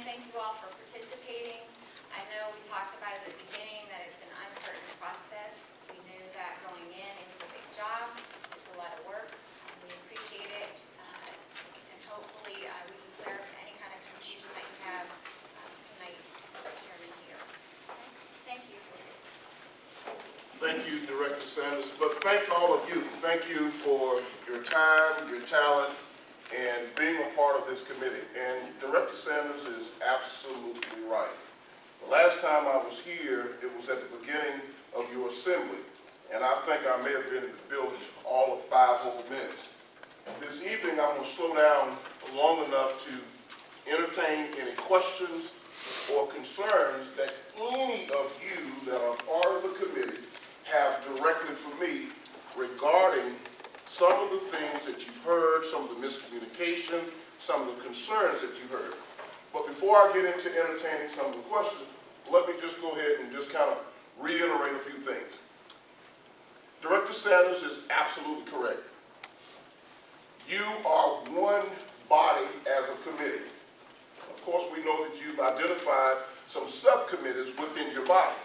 thank you all for participating. I know we talked about at the beginning that it's an uncertain process. We knew that going in, it was a big job, it's a lot of work. We appreciate it, and hopefully we can clear up any kind of confusion that you have tonight with the chairman here. Thank you. Thank you, Director Sanders, but thank all of you. Thank you for your time, your talent, and being a part of this committee. And Director Sanders is absolutely right. The last time I was here, it was at the beginning of your assembly, and I think I may have been in the building all of 5 whole minutes. And this evening, I'm going to slow down long enough to entertain any questions or concerns that any of you that are part of the committee have directly for me regarding some of the things that you've heard, some of the miscommunication, some of the concerns that you heard. But before I get into entertaining some of the questions, let me just go ahead and just kind of reiterate a few things. Director Sanders is absolutely correct. You are one body as a committee. Of course, we know that you've identified some subcommittees within your body.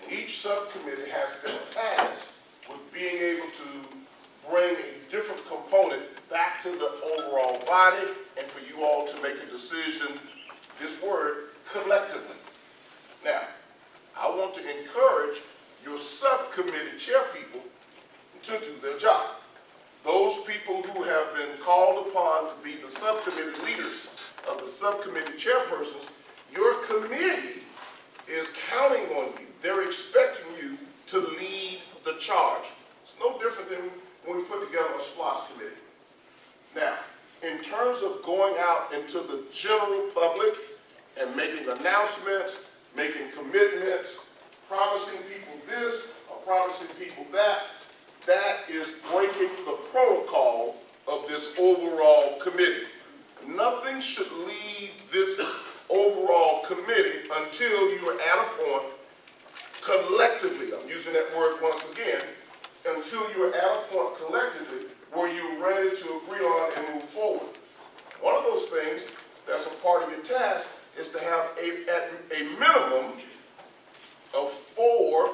And each subcommittee has been tasked with being able to bring a different component back to the overall body and for you all to make a decision, this word, collectively. Now, I want to encourage your subcommittee chairpeople to do their job. Those people who have been called upon to be the subcommittee leaders of the subcommittee chairpersons, your committee is counting on you. They're expecting you to lead the charge. It's no different than when we put together a SPLOST committee. Now, in terms of going out into the general public and making announcements, making commitments, promising people this or promising people that, that is breaking the protocol of this overall committee. Nothing should leave this overall committee until you are at a point collectively, I'm using that word once again, until you're at a point collectively where you're ready to agree on and move forward. One of those things that's a part of your task is to have a minimum of 4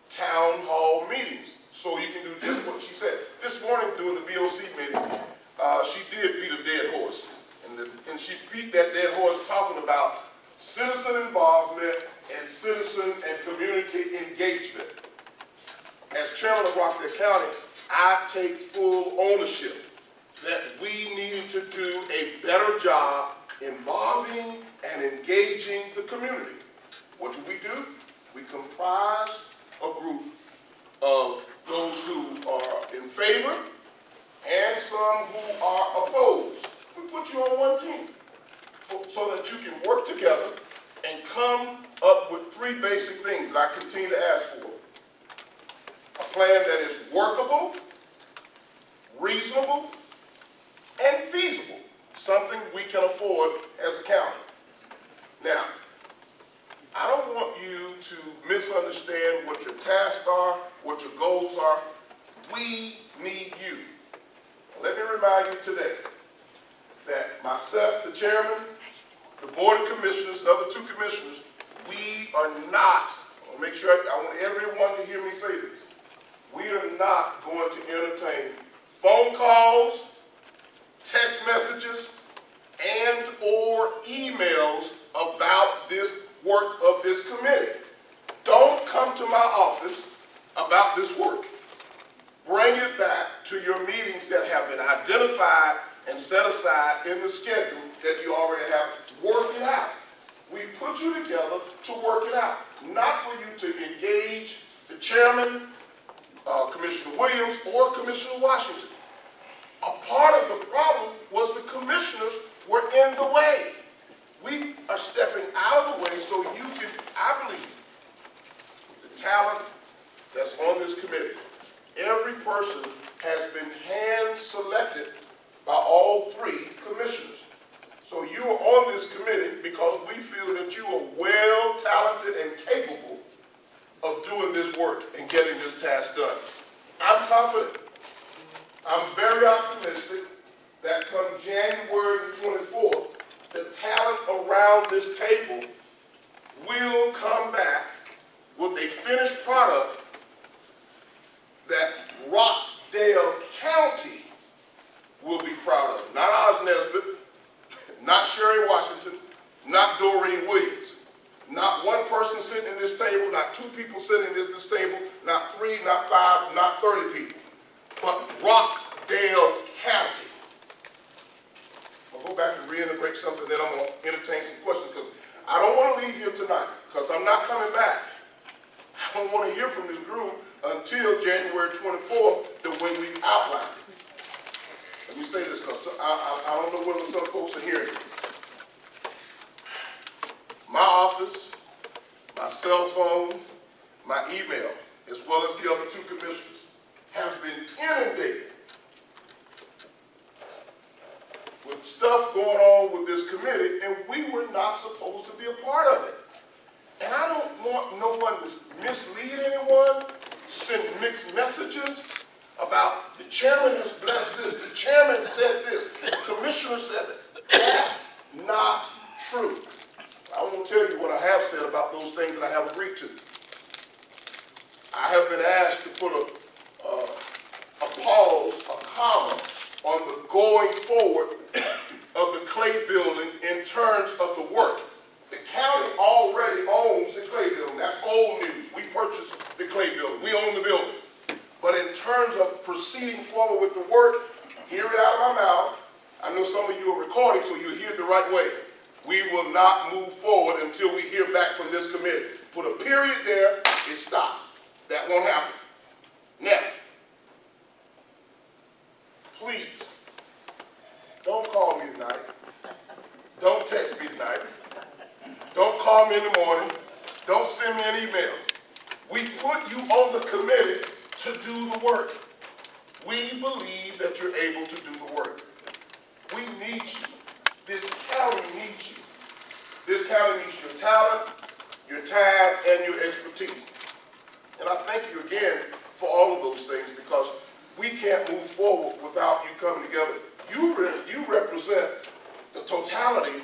town hall meetings. So you can do just what she said. This morning during the BOC meeting, she did beat a dead horse. And she beat that dead horse talking about citizen involvement and citizen and community engagement. As chairman of Rockdale County, I take full ownership that we needed to do a better job involving and engaging the community. What do? We comprise a group of those who are in favor and some who are opposed. We put you on one team so that you can work together and come up with 3 basic things that I continue to ask for. A plan that is workable, reasonable, and feasible. Something we can afford as a county. Now, I don't want you to misunderstand what your tasks are, what your goals are. We need you. Let me remind you today that myself, the chairman, the board of commissioners, the other 2 commissioners, we are not, I want to make sure, I want everyone to hear me say this, we are not going to entertain phone calls, text messages, and or emails about this work of this committee. Don't come to my office about this work. Bring it back to your meetings that have been identified and set aside in the schedule that you already have. Work it out. We put you together to work it out, not for you to engage the chairman, Commissioner Williams, or Commissioner Washington. A part of the problem was the commissioners were in the way. We are stepping out of the way so you can, I believe, the talent that's on this committee, every person has been hand-selected by all 3 commissioners. So you are on this committee because we feel that you are well talented and capable of doing this work and getting this task done. I'm confident. I'm very optimistic that come January the 24th, the talent around this table will come back with a finished product that Rockdale County will be proud of. Not Oz Nesbitt, not Sherry Washington, not Doreen Williams. Not one person sitting at this table, not two people sitting at this table, not 3, not 5, not 30 people, but Rockdale County. I'll go back and reiterate something, then I'm going to entertain some questions, because I don't want to leave here tonight, because I'm not coming back. I don't want to hear from this group until January 24th, the way we've outlined it. Let me say this, because I don't know whether some folks are hearing it. My office, my cell phone, my email, as well as the other 2 commissioners, have been inundated with stuff going on with this committee, and we were not supposed to be a part of it. And I don't want no one to mislead anyone, send mixed messages about the chairman has blessed this, the chairman said this, the commissioner said that. That's not true. I won't tell you what I have said about those things that I have agreed to. I have been asked to put a pause, a comma, on the going forward of the Clay building in terms of the work. The county already owns the Clay building. That's old news. We purchased the Clay building. We own the building. But in terms of proceeding forward with the work, hear it out of my mouth. I know some of you are recording, so you'll hear it the right way. We will not move forward until we hear back from this committee. Put a period there, it stops. That won't happen. Now, please, don't call me tonight. Don't text me tonight. Don't call me in the morning. Don't send me an email. We put you on the committee to do the work. We believe that you're able to do the work. We need you. This county needs you. This county needs your talent, your time, and your expertise. And I thank you again for all of those things, because we can't move forward without you coming together. You represent the totality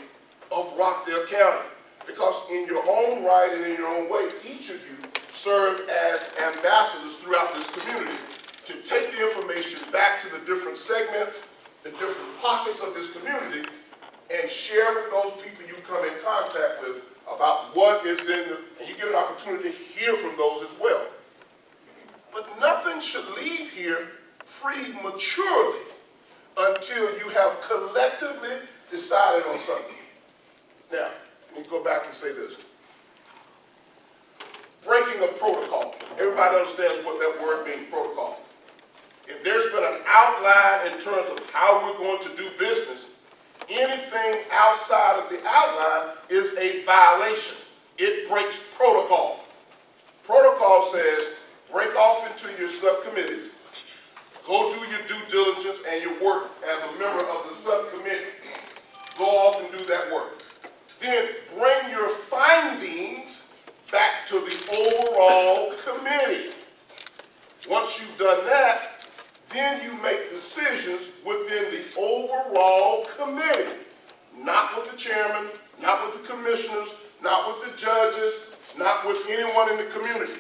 of Rockdale County, because in your own right and in your own way, each of you serve as ambassadors throughout this community to take the information back to the different segments, the different pockets of this community, and share with those people you come in contact with about what is in the, and you get an opportunity to hear from those as well. But nothing should leave here prematurely until you have collectively decided on something. Now, let me go back and say this. Breaking of protocol. Everybody understands what that word means, protocol. If there's been an outline in terms of how we're going to do business, anything outside of the outline is a violation. It breaks protocol. Protocol says break off into your subcommittees, go do your due diligence and your work as a member of the subcommittee. Go off and do that work. Then bring your findings back to the overall committee. Once you've done that, then you make decisions within the overall committee. Not with the chairman, not with the commissioners, not with the judges, not with anyone in the community.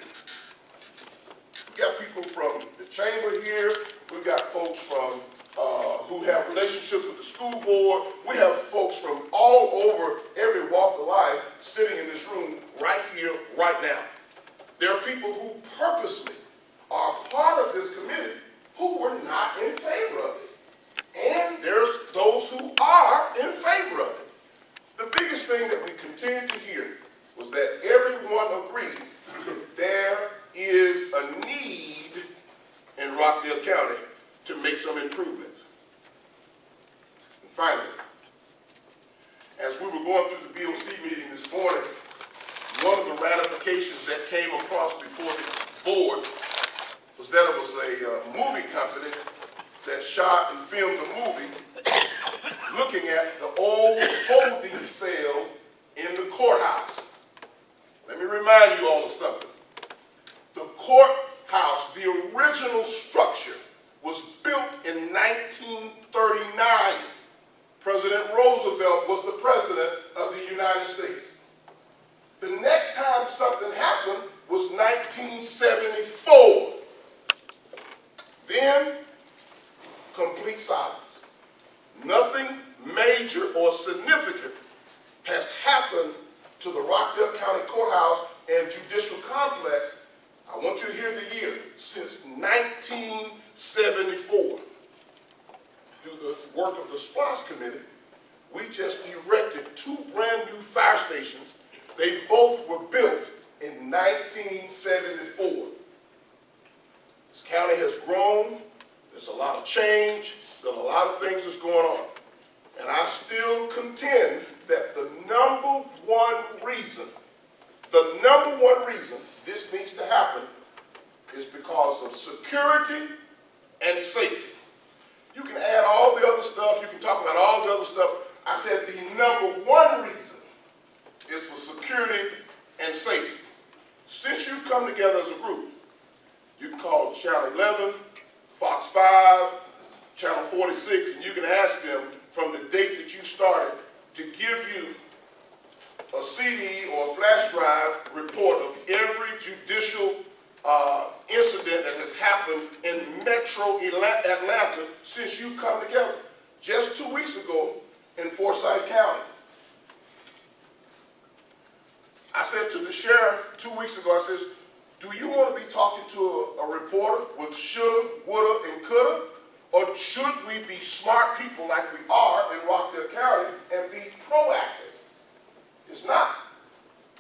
We've got people from the chamber here. We've got folks from who have relationships with the school board. We have folks from all over every walk of life sitting in this room right here, right now. There are people who purposely are part of this committee who were not in favor of it. And there's those who are in favor of it. The biggest thing that we continued to hear was that everyone agreed there is a need in Rockdale County to make some improvements. And finally, as we were going through the BOC meeting this morning, one of the ratifications that came across before the board was that it was a movie company that shot and filmed a movie looking at the old holding cell in the courthouse. Let me remind you all of something. The courthouse, the original structure, was built in 1939. President Roosevelt was the president of the United States. The next time something happened was 1974. Then, complete silence. Nothing major or significant has happened to the Rockdale County Courthouse and Judicial Complex. I want you to hear the year, since 1974. Through the work of the SPLOST Committee, we just erected 2 brand new fire stations. They both were built in 1974. This county has grown. There's a lot of change. There's a lot of things that's going on. And I still contend that the number one reason this needs to happen is because of security and safety. You can add all the other stuff. You can talk about all the other stuff. I said the number one reason is for security and safety. Since you've come together as a group, you can call Channel 11, Fox 5, Channel 46, and you can ask them from the date that you started to give you a CD or a flash drive report of every judicial incident that has happened in Metro Atlanta since you've come together. Just 2 weeks ago in Forsyth County. I said to the sheriff 2 weeks ago, I says, do you want to be talking to a reporter with shoulda, woulda, and coulda? Or should we be smart people like we are in Rockdale County and be proactive? It's not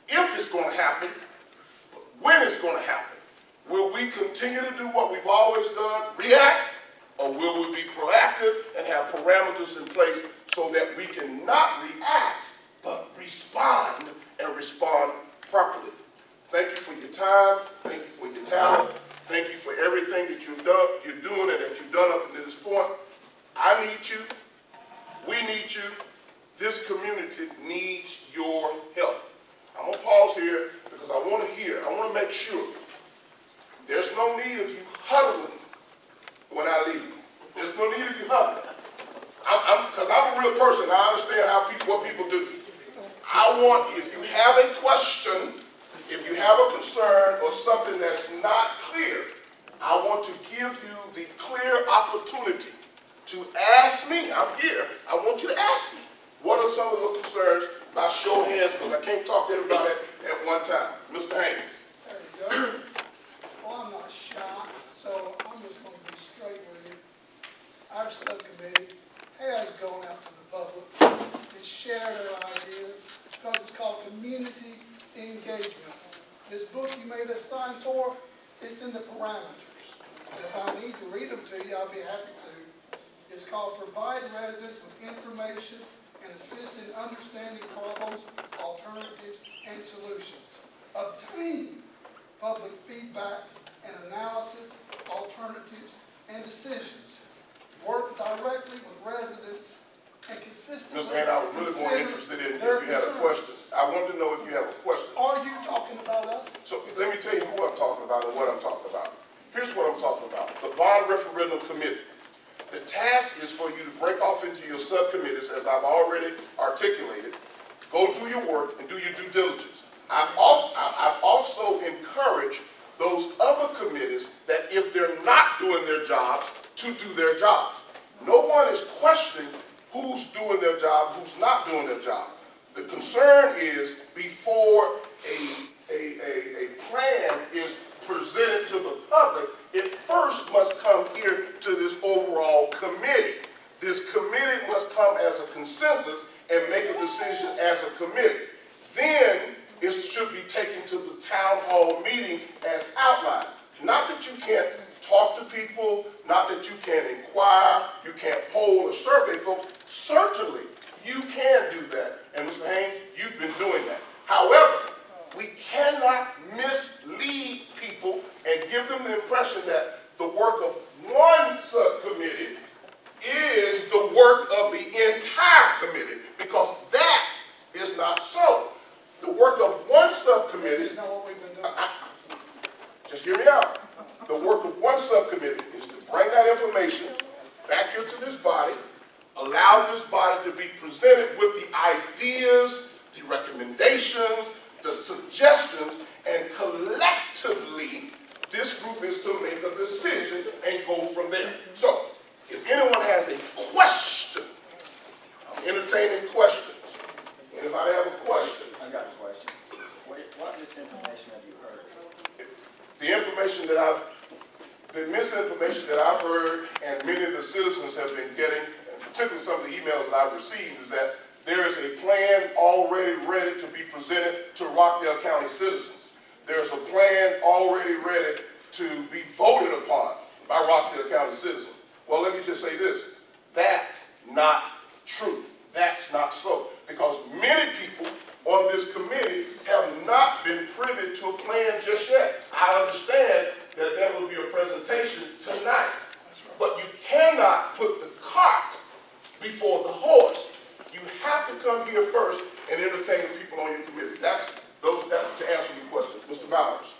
if it's going to happen, but when it's going to happen. Will we continue to do what we've always done, react, or will we be proactive and have parameters in place so that we can not react, but respond and respond properly? Thank you for your time. Thank you for your talent. Thank you for everything that you're doing and that you've done up to this point. I need you. We need you. This community needs your help. I'm going to pause here because I want to make sure there's no need of you huddling when I leave. There's no need of you huddling. Because I'm a real person. I understand what people do. I want, if you have a question, if you have a concern or something that's not clear, I want to give you the clear opportunity to ask me. I'm here. I want you to ask me. What are some of the concerns? By show of hands, because I can't talk to everybody at one time. Mr. Haynes. There you go. Well, I'm not shy, so I'm just going to be straight with you. Our subcommittee has gone out to the public and shared our ideas because it's called community engagement. This book you made us sign for, it's in the parameters. If I need to read them to you, I'll be happy to. It's called Provide Residents with Information and Assist in Understanding Problems, Alternatives, and Solutions. Obtain public feedback and analysis, alternatives, and decisions. Work directly with residents and consistently Mr. Haynes, I was really more interested in if you had a question. I wanted to know if you have a question. Are you talking about us? So let me tell you who I'm talking about and what I'm talking about. Here's what I'm talking about. The Bond Referendum Committee. The task is for you to break off into your subcommittees, as I've already articulated. Go do your work and do your due diligence. I've also encouraged those other committees that if they're not doing their jobs, to do their jobs. No one is questioning who's doing their job, who's not doing their job. The concern is before a plan is presented to the public, it first must come here to this overall committee. This committee must come as a consensus and make a decision as a committee. Then it should be taken to the town hall meetings as outlined. Not that you can't talk to people, not that you can't inquire, you can't poll or survey folks. Certainly, you can do that. And Mr. Haynes, you've been doing that. However, we cannot mislead people and give them the impression that the work of one subcommittee is the work of the entire committee, because that is not so. The work of one subcommittee, That's not what we've been doing. just hear me out. The work of one subcommittee is to bring that information back into this body, allow this body to be presented with the ideas, the recommendations, the suggestions, and collectively, this group is to make a decision and go from there. So, if anyone has a question, I'm entertaining questions. Anybody have a question? I got a question. What misinformation have you heard? The information that the misinformation that I've heard and many of the citizens have been getting, and particularly some of the emails that I've received, is that there is a plan already ready to be presented to Rockdale County citizens. There's a plan already ready to be voted upon by Rockdale County citizens. Well, let me just say this. That's not true. That's not so. Because many people on this committee have not been privy to a plan just yet. I understand that there will be a presentation tonight. But you cannot put the cart before the horse. You have to come here first and entertain the people on your committee. That's to answer your questions. Mr. Bowers.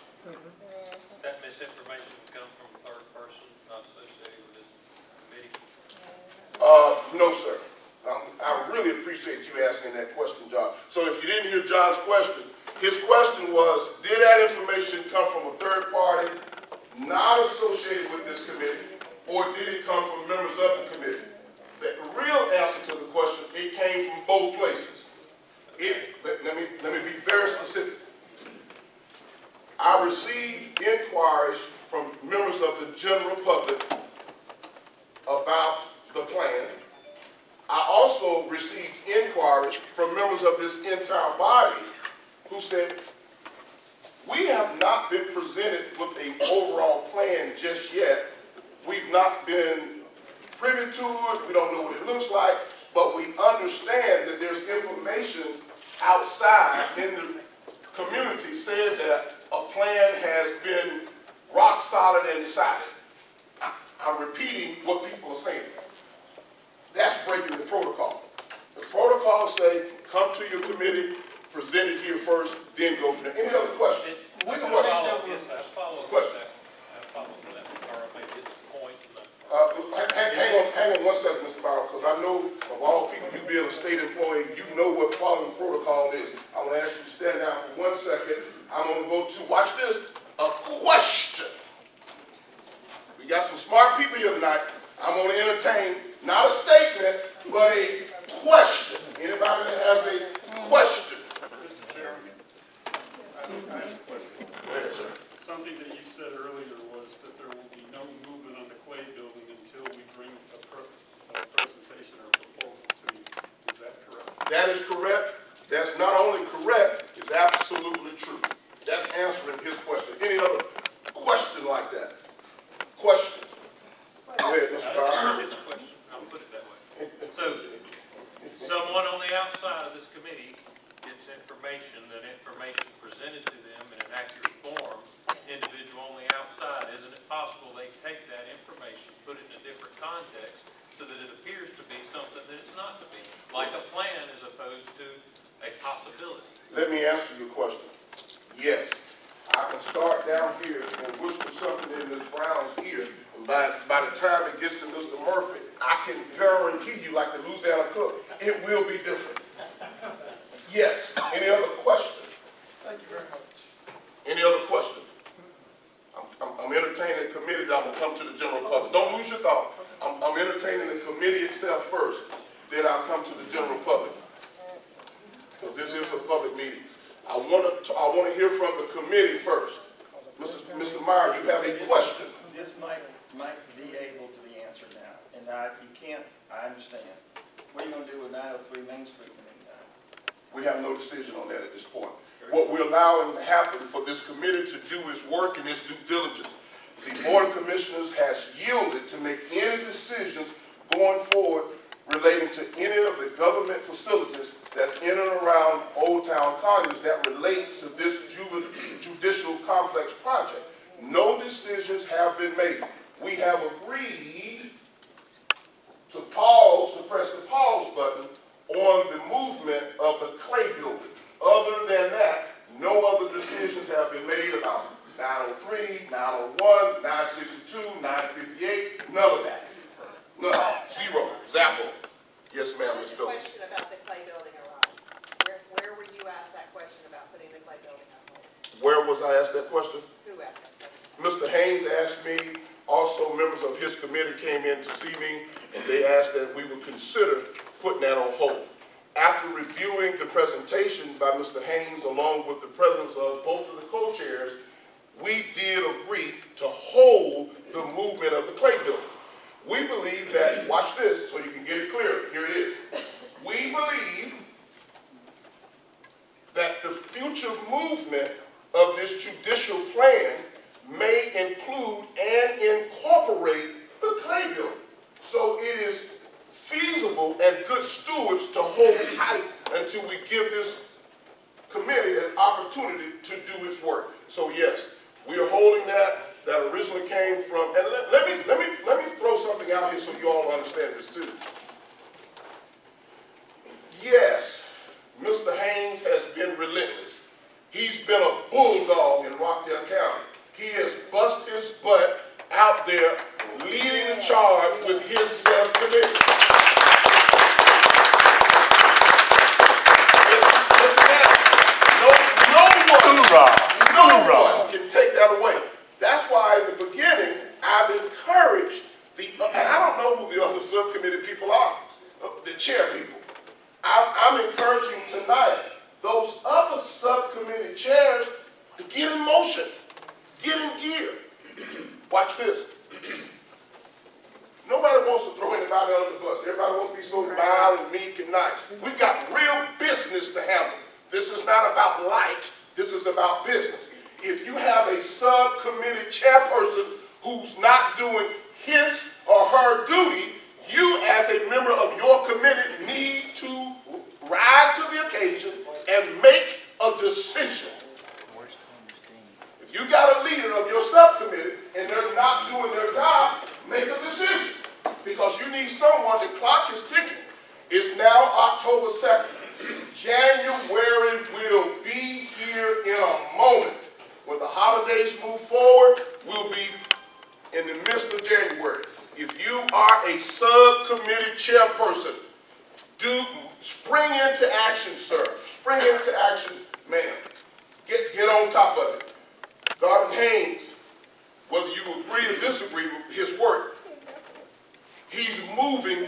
That misinformation comes from a third person not associated with this committee? No, sir. I really appreciate you asking that question, John. So if you didn't hear John's question, his question was, did that information come from a third party not associated with this committee, or did it come from members of the committee? The real answer to the question, it came from both places. Let me be very specific. I received inquiries from members of the general public about the plan. I also received inquiries from members of this entire body who said, we have not been presented with an overall plan just yet. We've not been privy to it. We don't know what it looks like, but we understand that there's information outside in the community saying that a plan has been rock solid and decided. I'm repeating what people are saying. That's breaking the protocol. The protocol say, come to your committee, present it here first, then go from there. Any other question? I follow that, or maybe it's a point. Hang on 1 second, Mr. Barrow, because I know of all people, you being a state employee, you know what following protocol is. I want to ask you to stand down for 1 second. I'm going to go to, watch this, a question. We got some smart people here tonight. I'm going to entertain, not a statement, but a question. Anybody that has a question? Mr. Chairman, I have a question. Go ahead, sir. Something that you said earlier was that there will be no movement on the Clay building until we bring a presentation or proposal to you. Is that correct? That is correct. That's not only correct, it's absolutely true. That's answering his question. Any other question like that? Question? Go ahead, Mr. Barr. It's a question. I'll put it that way. So, someone on the outside of this committee gets information, that information presented to them in an accurate form, individual on the outside, isn't it possible they take that information, put it in a different context, so that it appears to be something that it's not to be, like a plan as opposed to a possibility? Let me answer your question. Yes, I can start down here and whisper something in Ms. Brown's ear, and by the time it gets to Mr. Murphy, I can guarantee you, like the Louisiana cook, it will be different. Yes. Any other questions? Thank you very much. Any other questions? I'm entertaining the committee that I'm going to come to the general public. Don't lose your thought. I'm entertaining the committee itself first, then I'll come to the general public. So this is a public meeting. I want to hear from the committee first. Mr. Meyer, you have a question. This might be able to be answered now, and you can't, I understand. What are you going to do with 903 Main Street in the meantime? We have no decision on that at this point. What we're allowing to happen for this committee to do its work and its due diligence. The Board of Commissioners has yielded to make any decisions going forward relating to any of the government facilities that's in and around Old Town Conyers that relates to this judicial complex project. No decisions have been made. We have agreed to press the pause button on the movement of the Clay building. Other than that, no other decisions have been made about 903, 901, 962, 958, none of that. None, zero, zappo. was I asked that question? Mr. Haynes asked me, also members of his committee came in to see me, and they asked that we would consider putting that on hold. After reviewing the presentation by Mr. Haynes, along with the presence of both of the co-chairs, we did agree to hold the movement of the clay building. We believe that, watch this so you can get it clear, here it is. We believe that the future movement of this judicial plan may include and incorporate the clay building. So it is feasible and good stewards to hold tight until we give this committee an opportunity to do its work. So yes, we are holding that. That originally came from, and let me throw something out here so you all understand this too. Yes, Mr. Haynes has been relentless. He's been a bulldog in Rockdale County. He has busted his butt out there leading the charge with his subcommittee. No one can take that away. That's why in the beginning, I've encouraged and I don't know who the other subcommittee people are, the chair people. I'm encouraging tonight those other subcommittee chairs to get in motion, get in gear. Watch this. Nobody wants to throw anybody under the bus. Everybody wants to be so mild and meek and nice. We've got real business to handle. This is not about like, this is about business. If you have a subcommittee chairperson who's not doing his or her duty, you as a member of your committee need to rise to the occasion and make a decision. If you got a leader of your subcommittee and they're not doing their job, make a decision. Because you need someone, the clock is ticking. It's now October 2nd. January will be here in a moment. When the holidays move forward, we'll be in the midst of January. If you are a subcommittee chairperson, spring into action, sir. Spring into action, ma'am. Get on top of it. Garvin Haynes, whether you agree or disagree with his work, he's moving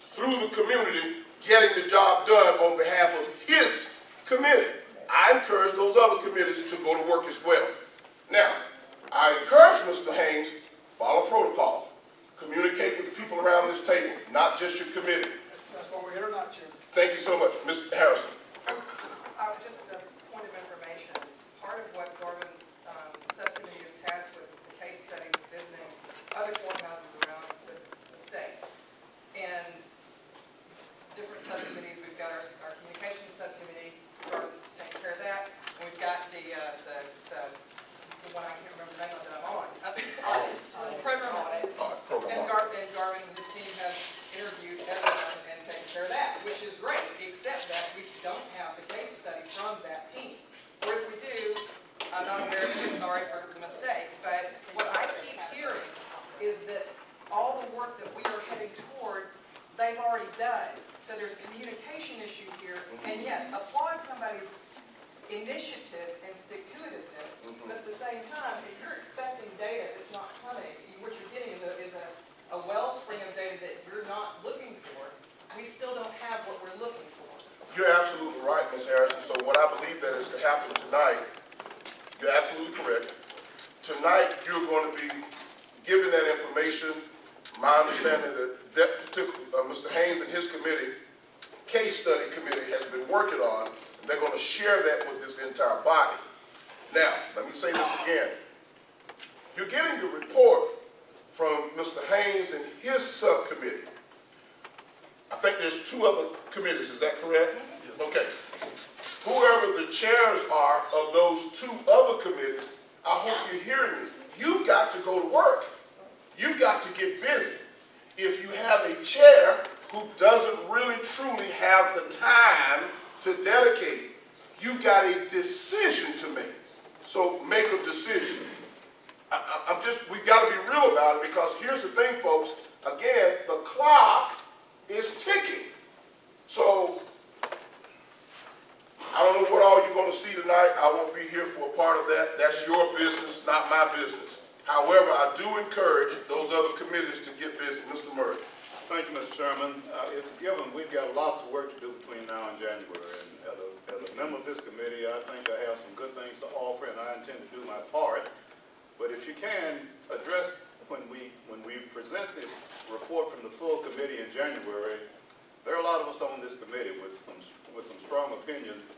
through the community, getting the job done on behalf of his committee. I encourage those other committees to go to work as well. Now, I encourage Mr. Haynes, follow protocol. Communicate with the people around this table, not just your committee. That's what we're here tonight, Chairman. Thank you so much. Mr. Harrison. Just a point of information. Part of what Garvin's subcommittee is tasked with is the case studies of visiting other courthouses around the state. And different subcommittees, we've got our communications subcommittee, Garvin's takes care of that. And we've got the one I can't remember the name of that I'm on. Program audit. And Garvin and his team have interviewed everyone and taken care of that, which is great, except that we don't have the case study from that team. Or if we do, I'm not aware of it, sorry for the mistake, but what I keep hearing is that all the work that we are heading toward, they've already done. So there's a communication issue here, and yes, applaud somebody's initiative and stick-to-itiveness, but at the same time, if you're expecting data that's not coming, what you're getting is a wellspring of data that you're not looking for, we still don't have what we're looking for. You're absolutely right, Ms. Harrison. So what I believe that is to happen tonight, you're absolutely correct. Tonight, you're going to be given that information. My understanding that particular, Mr. Haynes and his committee, case study committee, has been working on. They're going to share that with this entire body. Now, let me say this again. You're getting the report from Mr. Haynes and his subcommittee. I think there's two other committees, is that correct? Okay. Whoever the chairs are of those two other committees, I hope you're hearing me. You've got to go to work. You've got to get busy. If you have a chair who doesn't really truly have the time to dedicate, you've got a decision to make. So make a decision. We've got to be real about it, because here's the thing, folks. Again, the clock is ticking. So I don't know what all you're going to see tonight. I won't be here for a part of that. That's your business, not my business. However, I do encourage those other committees to get busy. Mr. Murray. Thank you, Mr. Chairman. It's given we've got lots of work to do between now and January. And as a member of this committee, I think I have some good things to offer, and I intend to do my part. But if you can address when we present the report from the full committee in January, there are a lot of us on this committee with some strong opinions.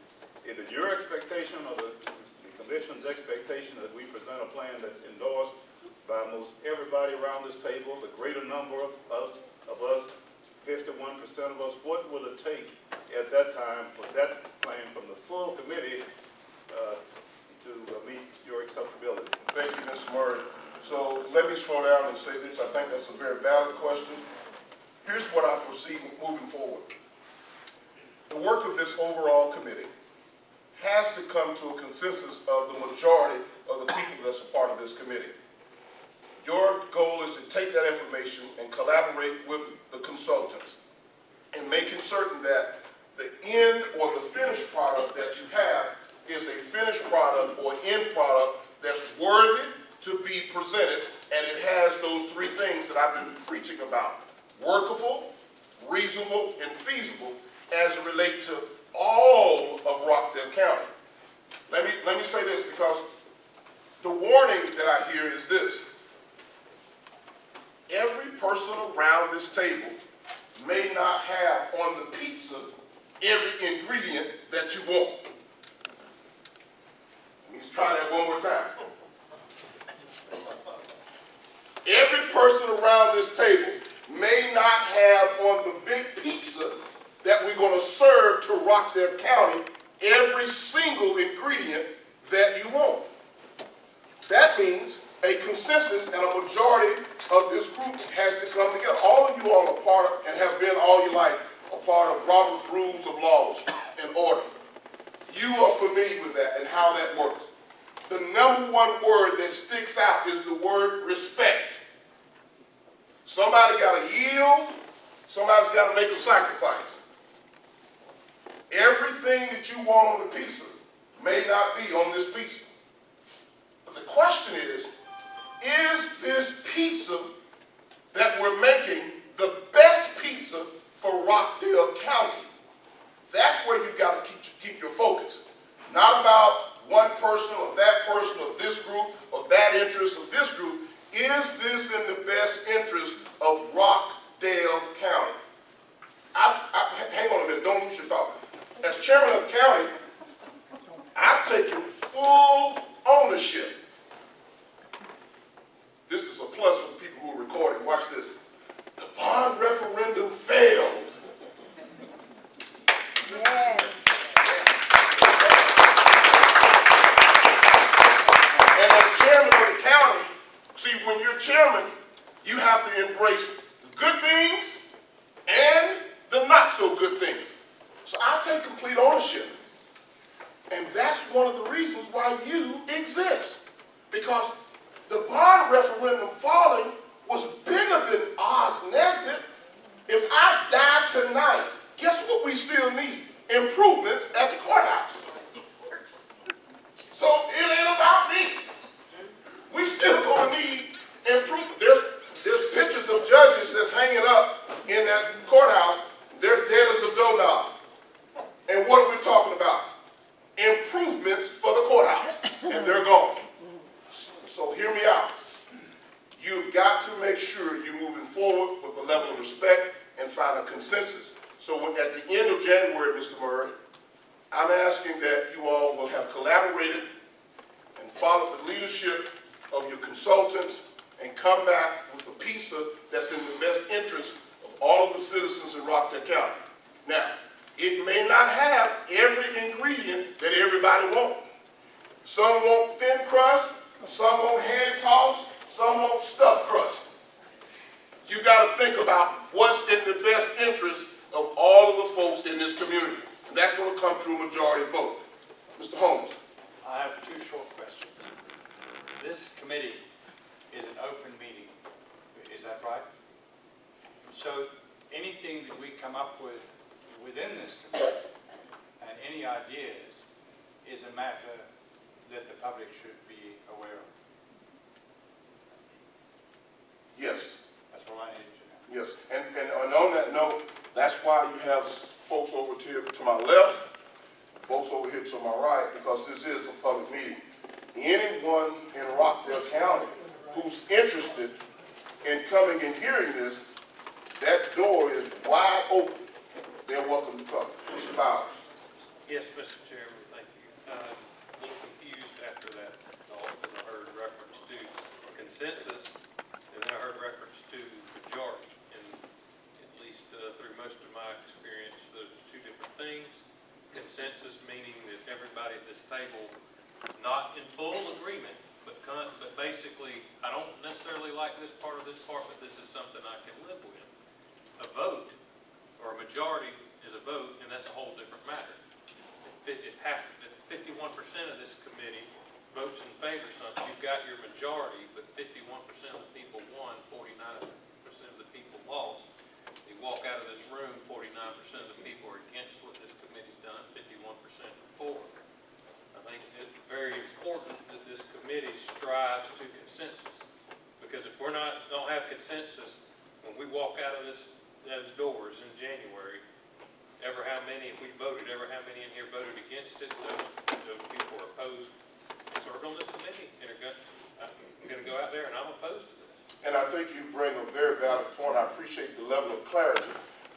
Either your expectation or the commission's expectation that we present a plan that's endorsed by most everybody around this table, the greater number of us, 51% of us, what will it take at that time for that plan from the full committee to meet your acceptability? Thank you, Mr. Murray. So let me slow down and say this. I think that's a very valid question. Here's what I foresee moving forward. The work of this overall committee has to come to a consensus of the majority of the people that's a part of this committee. Your goal is to take that information and collaborate with the consultants in making certain that the end or the finished product that you have is a finished product or end product that's worthy to be presented, and it has those three things that I've been preaching about: workable, reasonable, and feasible as it relates to all of Rockdale County. Let me say this, because the warning that I hear is this: every person around this table may not have on the pizza every ingredient that you want. Let me try that one more time. Every person around this table may not have on the big pizza that we're going to serve to Rockdale County every single ingredient that you want. That means a consensus and a majority of this group has to come together. All of you all are part of, and have been all your life, a part of Robert's Rules of Laws and Order. You are familiar with that and how that works. The number one word that sticks out is the word respect. Somebody got to yield. Somebody's got to make a sacrifice. Everything that you want on the pizza may not be on this pizza. But the question is this pizza that we're making the best pizza for Rockdale County? That's where you've got to keep your focus. Not about one person or that person or this group or that interest or this group. Is this in the best interest of Rockdale County? Hang on a minute, don't lose your thought. As chairman of the county, I've taken full ownership. This is a plus for the people who are recording. Watch this. The bond referendum failed. Yes. And as chairman of the county, see, when you're chairman, you have to embrace the good things and the not so good things. So I take complete ownership. And that's one of the reasons why you exist. Because the bond referendum falling was bigger than Oz Nesbitt. If I die tonight, guess what we still need? Improvements at the courthouse. So it ain't about me. We still gonna need improvement. There's pictures of judges that's hanging up in that courthouse. They're dead as a doorknob. And what are we talking about? Improvements for the courthouse. And they're gone. So hear me out. You've got to make sure you're moving forward with a level of respect and find a consensus. So at the end of January, Mr. Murray, I'm asking that you all will have collaborated and followed the leadership of your consultants and come back with a pizza that's in the best interest of all of the citizens in Rockdale County. Now, it may not have every ingredient that everybody wants. Some want thin crust, some want hand tossed, some want stuffed crust. You got to think about what's in the best interest of all of the folks in this community. And that's going to come through a majority vote. Mr. Holmes. I have two short questions. This committee is an open meeting, is that right? So anything that we come up with within this committee and any ideas matter that the public should be aware of? Yes. That's all I needed to know. Yes, and on that note, that's why you have folks over here to my left, folks over here to my right, because this is a public meeting. Anyone in Rockdale County who's interested in coming and hearing this, that door is wide open. They're welcome to come. Mr. Bowers. Yes, Mr. Chairman, thank you. A little confused after that, because I heard reference to consensus, and then I heard reference to majority. And at least through most of my experience, those are two different things. Consensus meaning that everybody at this table, not in full agreement, but basically, I don't necessarily like this part, but this is something I can live with. A vote, or a majority, is a vote, and that's a whole different matter. If 51% of this committee votes in favor of something, you've got your majority, but 51% of the people won, 49% of the people lost. You walk out of this room, 49% of the people are against what this committee's done, 51% for. I think it's very important that this committee strives to consensus, because if we're don't have consensus, when we walk out of those doors in January, ever how many in here voted against it, those people are opposed, served on this committee, and I'm going to go out there and I'm opposed to this. And I think you bring a very valid point. I appreciate the level of clarity.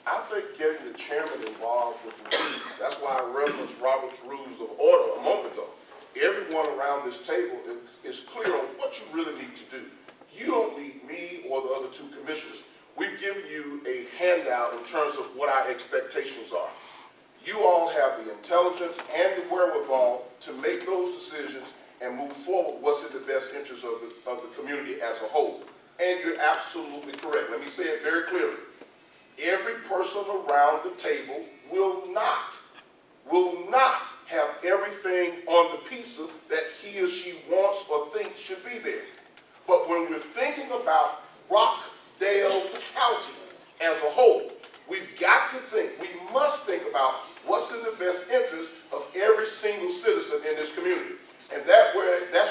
I think getting the chairman involved with the rules, that's why I referenced Robert's Rules of Order a moment ago. Everyone around this table is clear on what you really need to do. You don't need me or the other two commissioners. We've given you a handout in terms of what our expectations are. You all have the intelligence and the wherewithal to make those decisions and move forward what's in the best interest of the community as a whole. And you're absolutely correct. Let me say it very clearly. Every person around the table will not have everything on the pizza that he or she wants or thinks should be there. But when we're thinking about Rockdale County as a whole, we've got to think, we must think about what's in the best interest of every single citizen in this community. And that's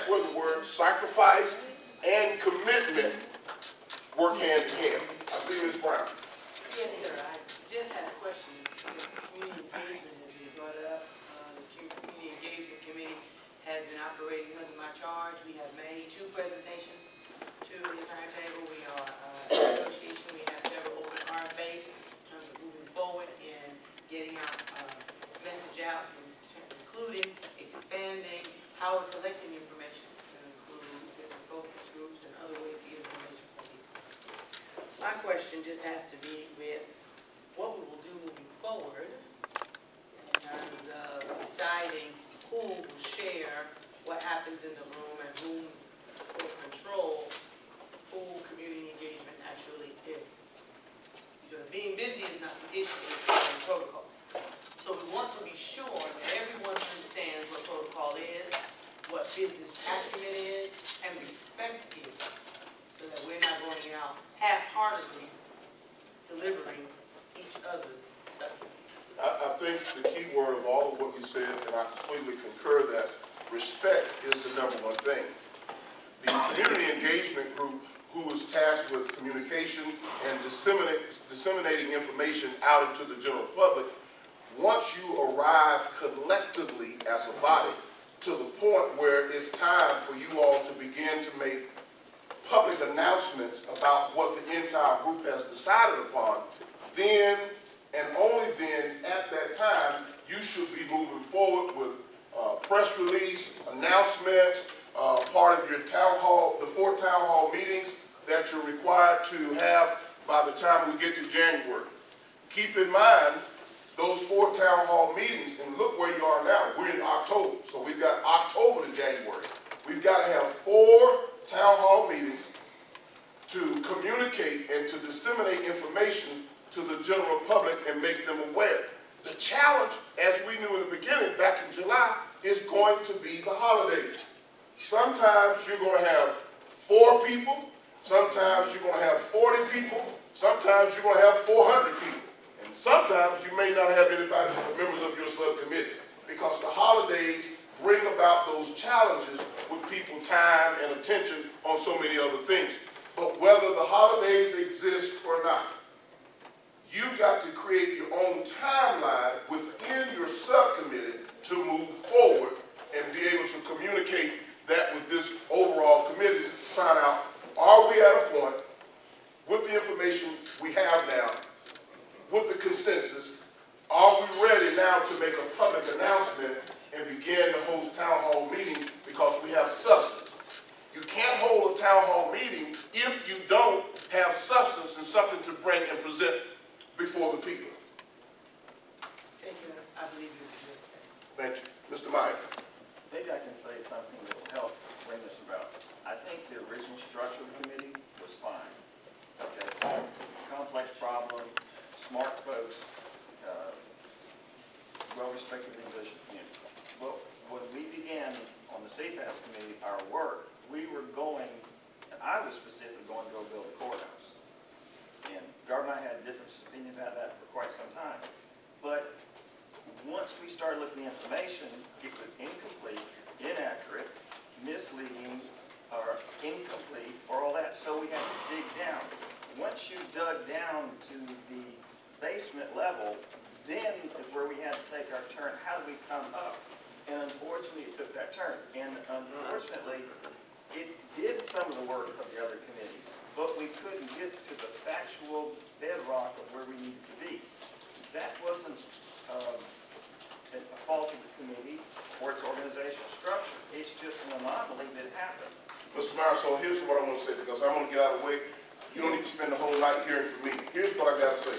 where the word sacrifice and commitment work hand in hand. I see Ms. Brown. Yes, sir. I just had a question. Community engagement has been brought up. The Community Engagement Committee has been operating under my charge. We have made 2 presentations to the entire table. We are in negotiation. We have several open RFAs in terms of moving forward and getting our message out, including expanding how we're collecting information, to include different focus groups and other ways to get information from people. My question just has to be with what we will do moving forward in terms of deciding who will share what happens in the room and whom will control who community engagement actually is. Because being busy is not the issue, it's the protocol. So we want to be sure that everyone understands what protocol is, what business acumen is, and respect is, so that we're not going out half-heartedly delivering each other's subject. I think the key word of all of what you said, and I completely concur that, respect is the #1 thing. The community engagement group, who is tasked with communication and disseminating information out into the general public, once you arrive collectively as a body to the point where it's time for you all to begin to make public announcements about what the entire group has decided upon, then and only then at that time you should be moving forward with press release, announcements, part of your town hall, the 4 town hall meetings that you're required to have by the time we get to January. Keep in mind, those 4 town hall meetings, and look where you are now, we're in October, so we've got October to January. We've got to have 4 town hall meetings to communicate and to disseminate information to the general public and make them aware. The challenge, as we knew in the beginning, back in July, is going to be the holidays. Sometimes you're going to have 4 people, sometimes you're going to have 40 people, sometimes you're going to have 400 people. And sometimes you may not have anybody but members of your subcommittee, because the holidays bring about those challenges with people time and attention on so many other things. But whether the holidays exist or not, you've got to create your own timeline within your subcommittee to move forward and be able to communicate that with this overall committee to find out, are we at a point with the information we have now, with the consensus, are we ready now to make a public announcement and begin to hold town hall meetings because we have substance? You can't hold a town hall meeting if you don't have substance and something to bring and present before the people. Thank you, I believe you addressed that. Thank you. Mr. Meyer. Maybe I can say something that will help bring this about. I think the original structure of the committee was fine. Okay, complex problem, smart folks, well-respected English community. Well, when we began on the CPAS committee, our work, we were going, and I was specifically going to go build a courthouse. And Garb and I had a different opinion about that for quite some time. But once we started looking at the information, it was incomplete, inaccurate, misleading, or incomplete, or all that. So we had to dig down. Once you dug down to the basement level, then is where we had to take our turn. How do we come up? And unfortunately, it took that turn. And unfortunately, it did some of the work of the other committees, but we couldn't get to the factual bedrock of where we needed to be. That wasn't a fault of the committee or its organizational structure. It's just an anomaly that happened. Mr. Meyer, so here's what I'm going to say, because I'm going to get out of the way. You don't need to spend the whole night hearing from me. Here's what I got to say.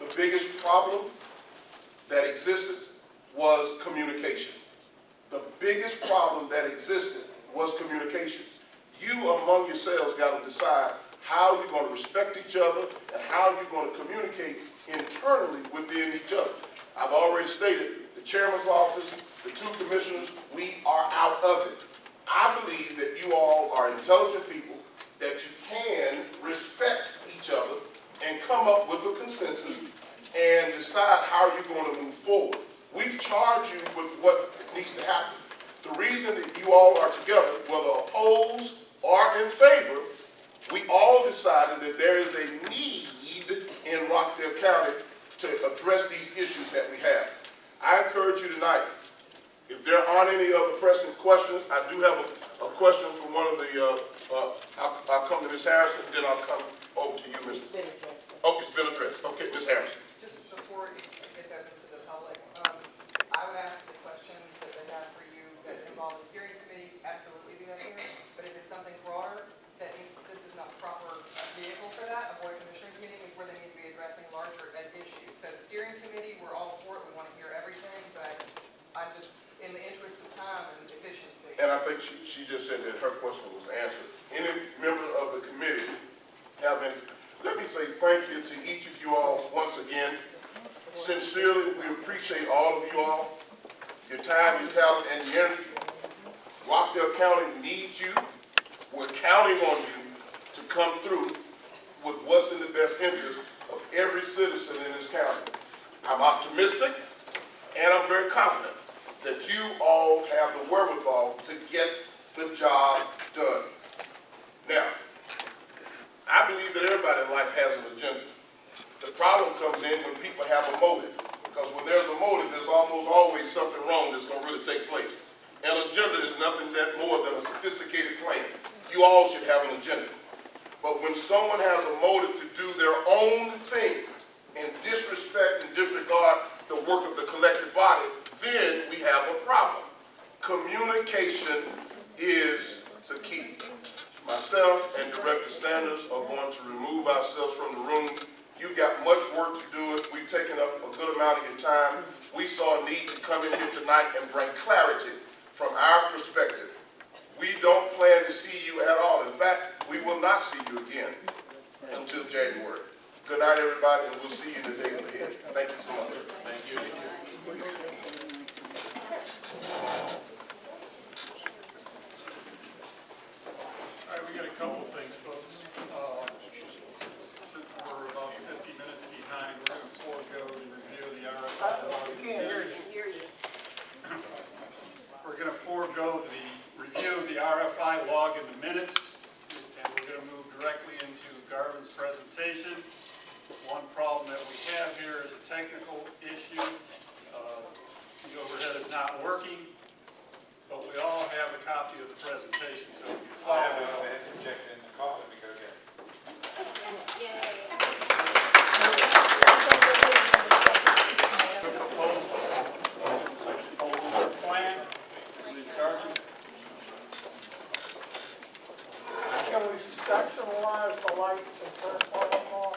The biggest problem that existed was communication. The biggest problem that existed was communication. You among yourselves got to decide how you're going to respect each other and how you're going to communicate internally within each other. I've already stated, the chairman's office, the two commissioners, we are out of it. I believe that you all are intelligent people, that you can respect each other and come up with a consensus and decide how you're going to move forward. We've charged you with what needs to happen. The reason that you all are together, whether opposed or in favor, we all decided that there is a need in Rockdale County to address these issues that we have. I encourage you tonight, if there aren't any other pressing questions, I do have a question from one of the, I'll come to Ms. Harrison, then I'll come over to you, Mr. Oh, it's been addressed. Okay, Ms. Harrison. Just before it gets open to the public, I would ask the questions that they have for you that involve the steering committee, absolutely do that here. But if it's something broader, that means this is not the proper vehicle for that. A board of commissioners meeting is where they need to be addressing larger issues. So steering committee, we're all for it. We want to hear everything, but I'm just, in the interest of time and efficiency. And I think she just said that her question was answered. Any member of the committee have any? Let me say thank you to each of you all once again. Sincerely, we appreciate all of you all, your time, your talent, and your energy. Rockdale County needs you. We're counting on you to come through with what's in the best interest of every citizen in this county. I'm optimistic and I'm very confident that you all have the wherewithal to get the job done. Now, I believe that everybody in life has an agenda. The problem comes in when people have a motive, because when there's a motive, there's almost always something wrong that's going to really take place. An agenda is nothing more than a sophisticated plan. You all should have an agenda. But when someone has a motive to do their own thing and disrespect and disregard the work of the collective body, then we have a problem. Communication is the key. Myself and Director Sanders are going to remove ourselves from the room. You've got much work to do. We've taken up a good amount of your time. We saw a need to come in here tonight and bring clarity from our perspective. We don't plan to see you at all. In fact, we will not see you again until January. Good night, everybody, and we'll see you in the days ahead. Thank you so much. Thank you. All right, we got a couple of things, folks. Since we're about 50 minutes behind, we're going to forego the review of the RFI. We can't hear you. We're we're going to forego the review of the RFI log in the minutes, and we're going to move directly into Garvin's presentation. One problem that we have here is a technical issue. The overhead is not working, but we all have a copy of the presentation, so if you I follow. have an overhead projector in the car, let me go get it. The proposal plan, Garvin. Can we sectionalize the lights and turn them off?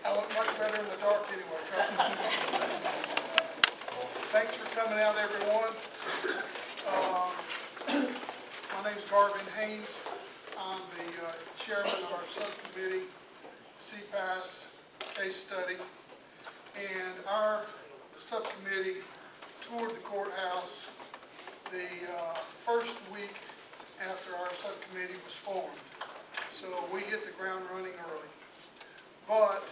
I look much better in the dark anyway, trust me. Thanks for coming out, everyone. My name's Garvin Haynes. I'm the chairman of our subcommittee, CPAS case study. And our subcommittee toured the courthouse the first week after our subcommittee was formed. So we hit the ground running early. But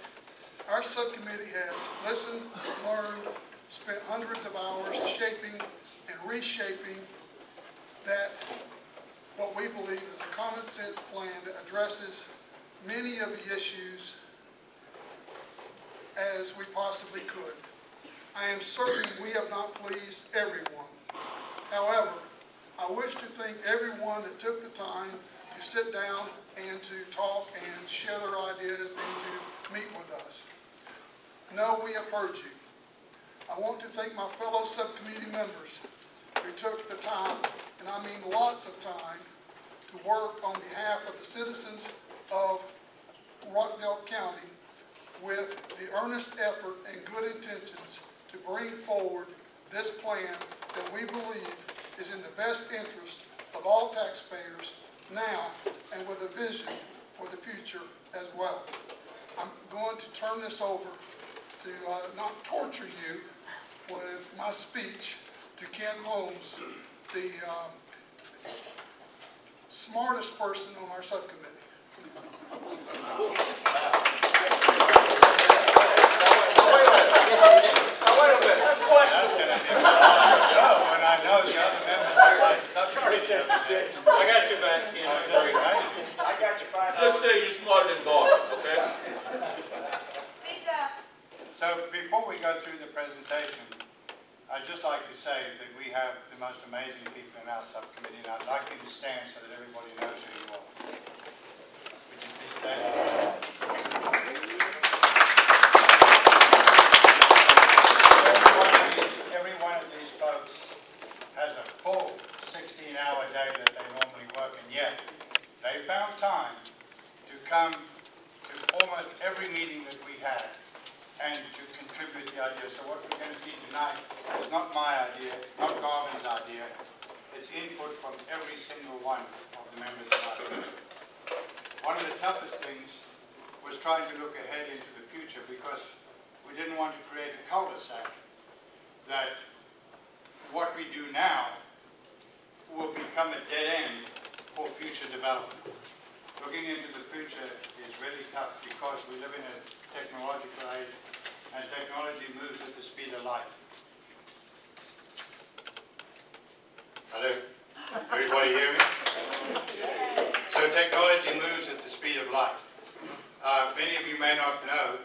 our subcommittee has listened, learned, spent hundreds of hours shaping and reshaping that what we believe is a common sense plan that addresses many of the issues as we possibly could. I am certain we have not pleased everyone. However, I wish to thank everyone that took the time to sit down and to talk and share their ideas and to meet with us. No, we have heard you. I want to thank my fellow subcommittee members who took the time, and I mean lots of time, to work on behalf of the citizens of Rockdale County with the earnest effort and good intentions to bring forward this plan that we believe is in the best interest of all taxpayers now and with a vision for the future as well. I'm going to turn this over to not torture you with my speech to Ken Holmes, the smartest person on our subcommittee. Wait a minute, that's questionable. When I know the other members here like the subcommittee. I got your back, Ken. I got you fine. Just say you're smarter than Garvin, okay? Speak up. So before we go through the presentation, I'd just like to say that we have the most amazing people in our subcommittee, and I'd like you to stand so that everybody knows who you are. Would you please stand? Every one of these folks has a full 16-hour day that they normally work, and yet they found time to come to almost every meeting that we had and to contribute the idea. So what we're going to see tonight is not my idea, not Garvin's idea. It's input from every single one of the members of our committee. One of the toughest things was trying to look ahead into the future because we didn't want to create a cul-de-sac that what we do now will become a dead end for future development. Looking into the future is really tough because we live in a technological age and technology moves at the speed of light. Hello? Everybody hear me? So technology moves at the speed of light. Many of you may not know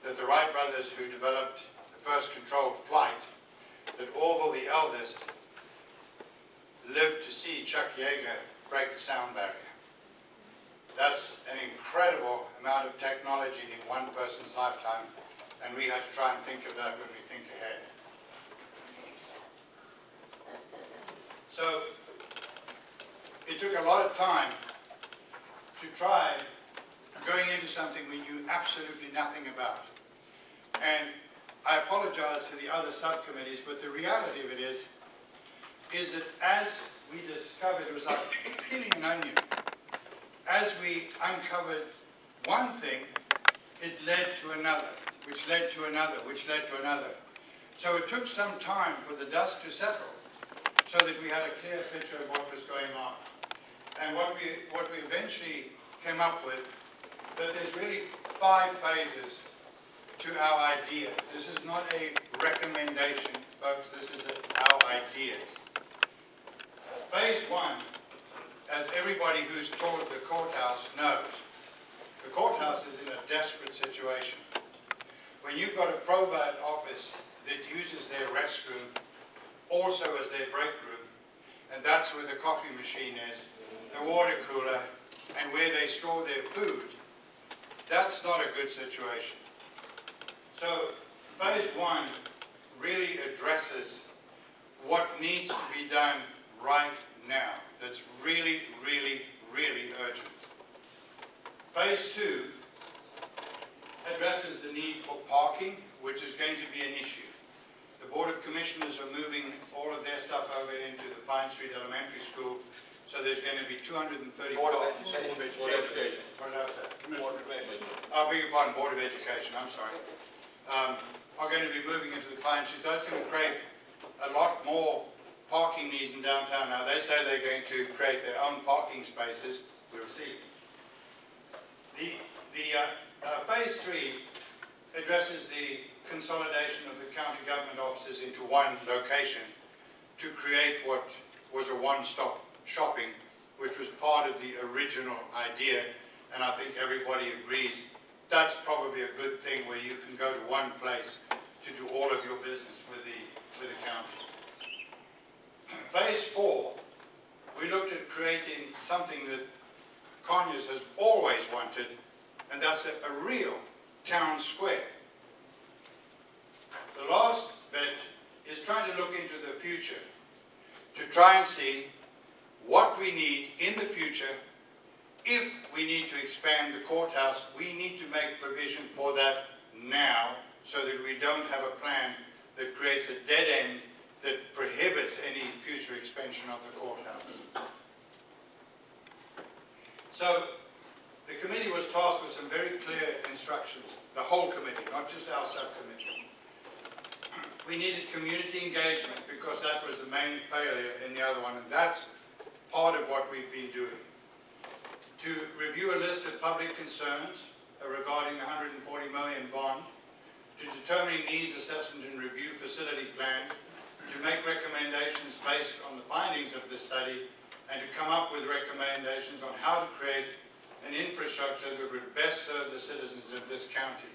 that the Wright brothers who developed the first controlled flight, that Orville the eldest lived to see Chuck Yeager break the sound barrier. That's an incredible amount of technology in one person's lifetime, and we have to try and think of that when we think ahead. So it took a lot of time to try going into something we knew absolutely nothing about. And I apologize to the other subcommittees, but the reality of it is that as we discovered, it was like peeling an onion. As we uncovered one thing, it led to another, which led to another, which led to another. So it took some time for the dust to settle so that we had a clear picture of what was going on. And what we eventually came up with, that there's really 5 phases to our idea. This is not a recommendation, folks, this is our ideas. Phase 1, as everybody who's toured the courthouse knows, the courthouse is in a desperate situation. When you've got a probate office that uses their restroom also as their break room, and that's where the coffee machine is, the water cooler, and where they store their food, that's not a good situation. So phase 1 really addresses what needs to be done right now. That's really, really, really urgent. Phase 2 addresses the need for parking, which is going to be an issue. The Board of Commissioners are moving all of their stuff over into the Pine Street Elementary School, so there's going to be 230 Board of cars. Education. What else that? Board of Education. I beg your pardon, Board of Education, I'm sorry. Are going to be moving into the Pine Street, so that's going to create a lot more parking needs in downtown. Now, they say they're going to create their own parking spaces. We'll see. Phase 3 addresses the consolidation of the county government offices into one location to create what was a one-stop shopping, which was part of the original idea, and I think everybody agrees that's probably a good thing, where you can go to one place to do all of your business with the county. Phase 4, we looked at creating something that Conyers has always wanted, and that's a real town square. The last bit is trying to look into the future to try and see what we need in the future. If we need to expand the courthouse, we need to make provision for that now, so that we don't have a plan that creates a dead end that prohibits any future expansion of the courthouse. So the committee was tasked with some very clear instructions, the whole committee, not just our subcommittee. We needed community engagement because that was the main failure in the other one, and that's part of what we've been doing. To review a list of public concerns regarding the $140 million bond, to determine needs assessment and review facility plans, to make recommendations based on the findings of this study, and to come up with recommendations on how to create an infrastructure that would best serve the citizens of this county.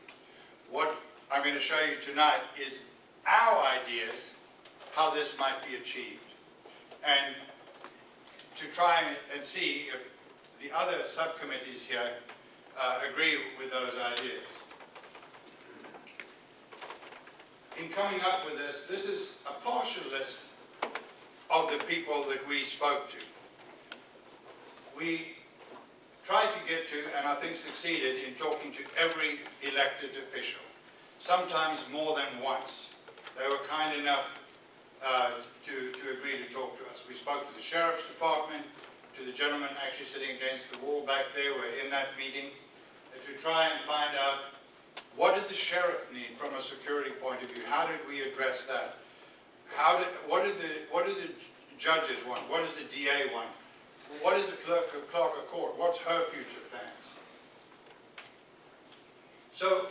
What I'm going to show you tonight is our ideas how this might be achieved, and to try and see if the other subcommittees here agree with those ideas. In coming up with this, this is a partial list of the people that we spoke to. We tried to get to, and I think succeeded in talking to every elected official, sometimes more than once. They were kind enough to agree to talk to us. We spoke to the Sheriff's Department, to the gentleman actually sitting against the wall back there. We're in that meeting to try and find out what did the sheriff need from a security point of view. How did we address that? What did the judges want? What does the DA want? What is the clerk of court? What's her future plans? So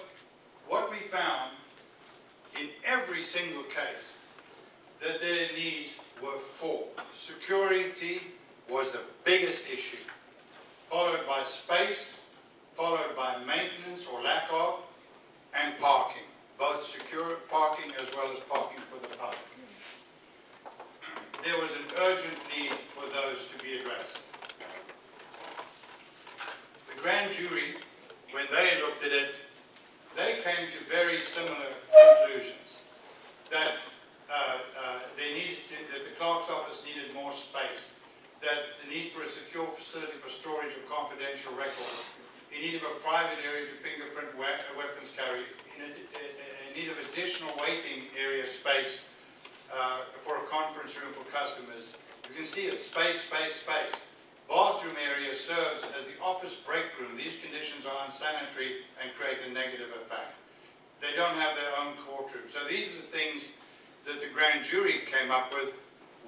what we found in every single case, that their needs were 4. Security was the biggest issue, followed by space, followed by maintenance or lack of, and parking, both secure parking as well as parking for the public. There was an urgent need for those to be addressed. The grand jury, when they looked at it, they came to very similar conclusions, that that the clerk's office needed more space, that the need for a secure facility for storage of confidential records, in need of a private area to fingerprint weapons carry, in need of additional waiting area space for a conference room for customers. You can see it's space, space, space. bathroom area serves as the office break room. These conditions are unsanitary and create a negative effect. They don't have their own courtroom. So these are the things that the grand jury came up with.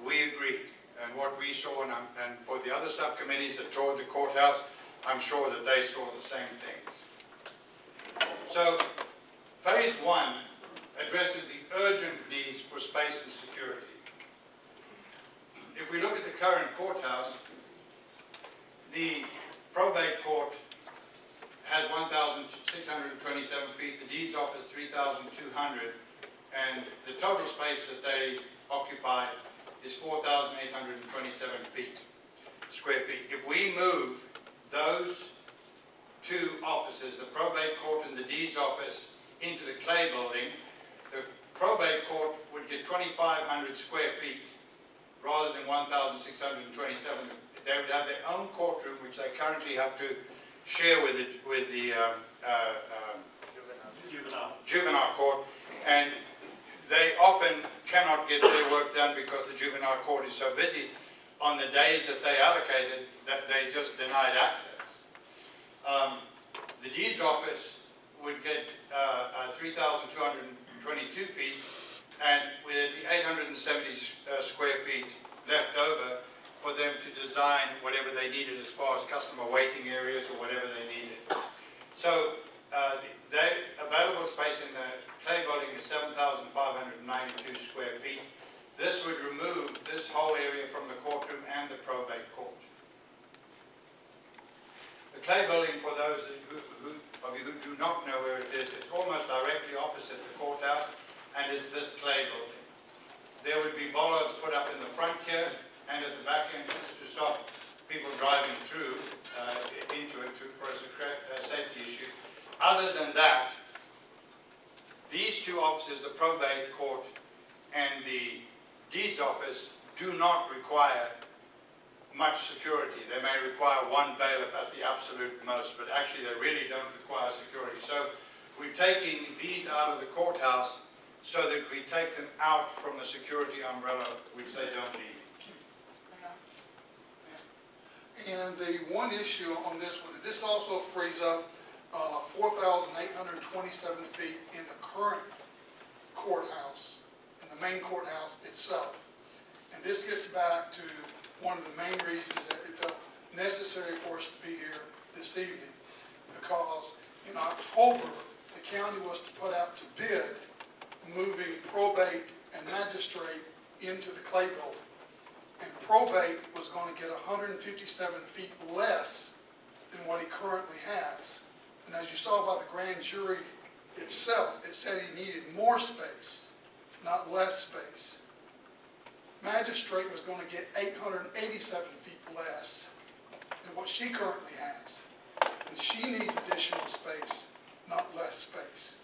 We agreed. And what we saw, and for the other subcommittees that toured the courthouse, I'm sure that they saw the same things. So phase one addresses the urgent needs for space and security. If we look at the current courthouse, the probate court has 1,627 feet, the deeds office 3,200, and the total space that they occupy is 4,827 square feet. If we move those two offices, the probate court and the deeds office, into the Clay building, the probate court would get 2,500 square feet rather than 1,627. They would have their own courtroom, which they currently have to share with the juvenile court, and they often cannot get their work done because the juvenile court is so busy on the days that they allocated that they just denied access. The deeds office would get 3,222 feet, and with it be 870 square feet left over for them to design whatever they needed as far as customer waiting areas or whatever they needed. So the available space in the Clay building is 7,592 square feet. This would remove this whole area from the courtroom and the probate court. The Clay building, for those of you who do not know where it is, it's almost directly opposite the courthouse, and it's this Clay building. There would be bollards put up in the front here and at the back entrance to stop people driving through into it for a safety issue. Other than that, these two offices, the probate court and the deeds office, do not require much security. They may require one bailiff at the absolute most, but actually they really don't require security. So we're taking these out of the courthouse so that we take them out from the security umbrella, which they don't need. And the one issue on this one, this also frees up 4,827 feet in the current courthouse, in the main courthouse itself. And this gets back to one of the main reasons that it felt necessary for us to be here this evening, because in October, the county was to put out to bid moving probate and magistrate into the Clay building. And probate was going to get 157 feet less than what he currently has. And as you saw by the grand jury itself, it said he needed more space, not less space. Magistrate was going to get 887 feet less than what she currently has. And she needs additional space, not less space.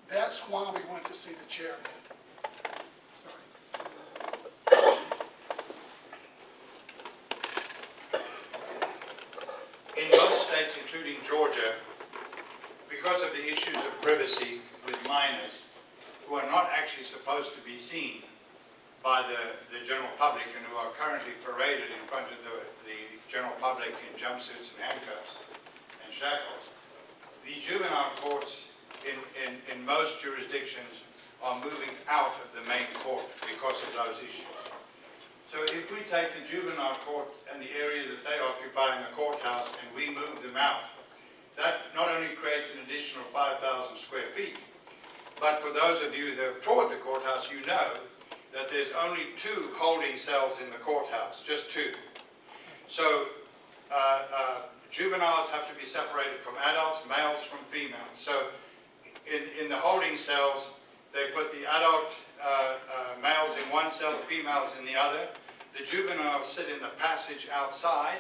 That's why we went to see the chairman. In most states, including Georgia, because of the issues of privacy with minors who are not actually supposed to be seen by the general public and who are currently paraded in front of the general public in jumpsuits and handcuffs and shackles, the juvenile courts in most jurisdictions are moving out of the main court because of those issues. So if we take the juvenile court and the area that they occupy in the courthouse and we move them out, that not only creates an additional 5,000 square feet, but for those of you that have toured the courthouse, you know that there's only 2 holding cells in the courthouse, just 2. So juveniles have to be separated from adults, males from females. So in the holding cells, they put the adult males in one cell, the females in the other. The juveniles sit in the passage outside,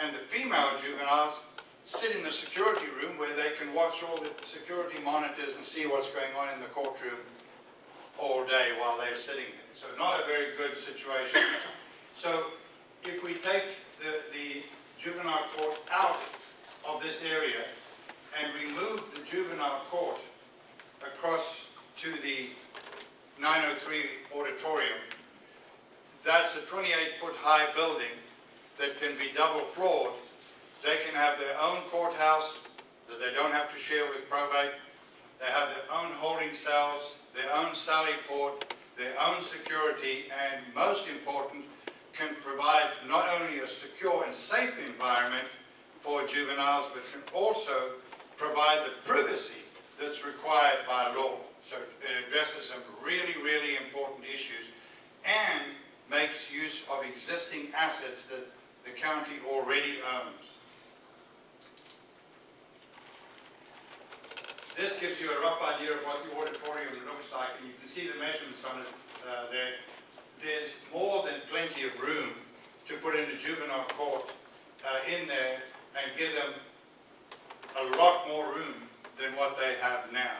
and the female juveniles sit in the security room where they can watch all the security monitors and see what's going on in the courtroom all day while they're sitting there. So not a very good situation. So if we take the juvenile court out of this area and remove the juvenile court across to the 903 auditorium, that's a 28-foot high building that can be double floored. They can have their own courthouse that they don't have to share with probate. They have their own holding cells, their own sally port, their own security, and most important, can provide not only a secure and safe environment for juveniles, but can also provide the privacy that's required by law. So it addresses some really, really important issues and makes use of existing assets that the county already owns. This gives you a rough idea of what the auditorium looks like, and you can see the measurements on it there. There's more than plenty of room to put in a juvenile court in there and give them a lot more room than what they have now.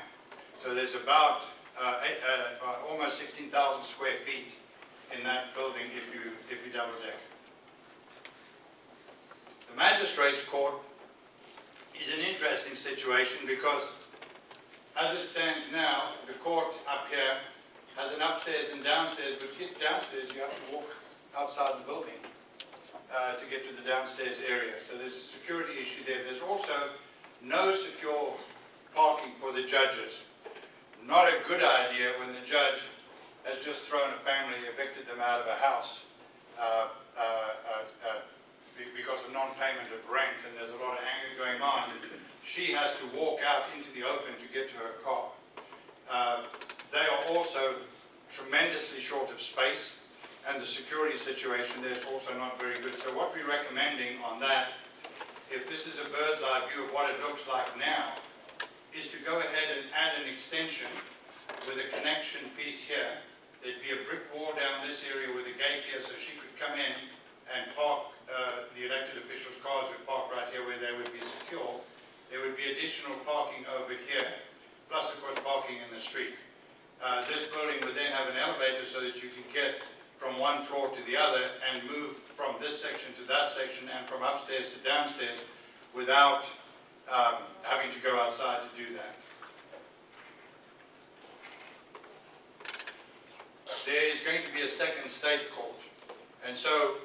So there's about almost 16,000 square feet in that building if you double deck. The magistrate's court is an interesting situation because as it stands now, the court up here has an upstairs and downstairs, but to get downstairs you have to walk outside the building to get to the downstairs area. So there's a security issue there. There's also no secure parking for the judges. Not a good idea when the judge has just thrown a family, evicted them out of a house because of non-payment of rent, and there's a lot of anger going on. She has to walk out into the open to get to her car. They are also tremendously short of space, and the security situation there is also not very good. So what we're recommending on that, if this is a bird's eye view of what it looks like now, is to go ahead and add an extension with a connection piece here. There'd be a brick wall down this area with a gate here so she could come in and park, the elected officials' cars would park right here where they would be secure. There would be additional parking over here, plus of course parking in the street. This building would then have an elevator so that you could get from one floor to the other and move from this section to that section and from upstairs to downstairs without having to go outside to do that. There is going to be a second state court, and so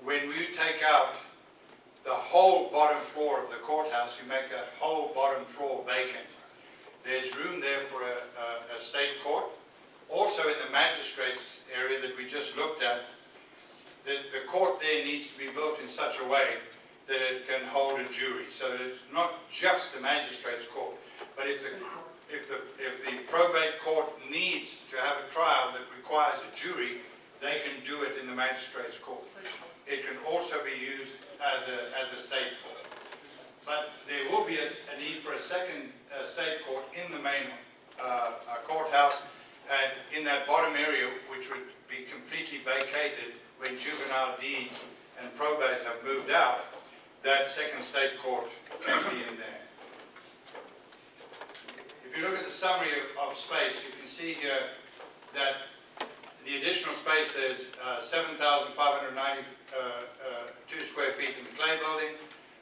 when we take out the whole bottom floor of the courthouse, you make that whole bottom floor vacant. There's room there for a state court. Also in the magistrates area that we just looked at, the court there needs to be built in such a way that it can hold a jury. So that it's not just a magistrates court, but if the probate court needs to have a trial that requires a jury, they can do it in the magistrates court. It can also be used as a state court. But there will be a need for a second state court in the main courthouse, and in that bottom area, which would be completely vacated when juvenile deeds and probate have moved out, that second state court can be in there. If you look at the summary of space, you can see here that the additional space, there's 7,592 square feet in the Clay Building,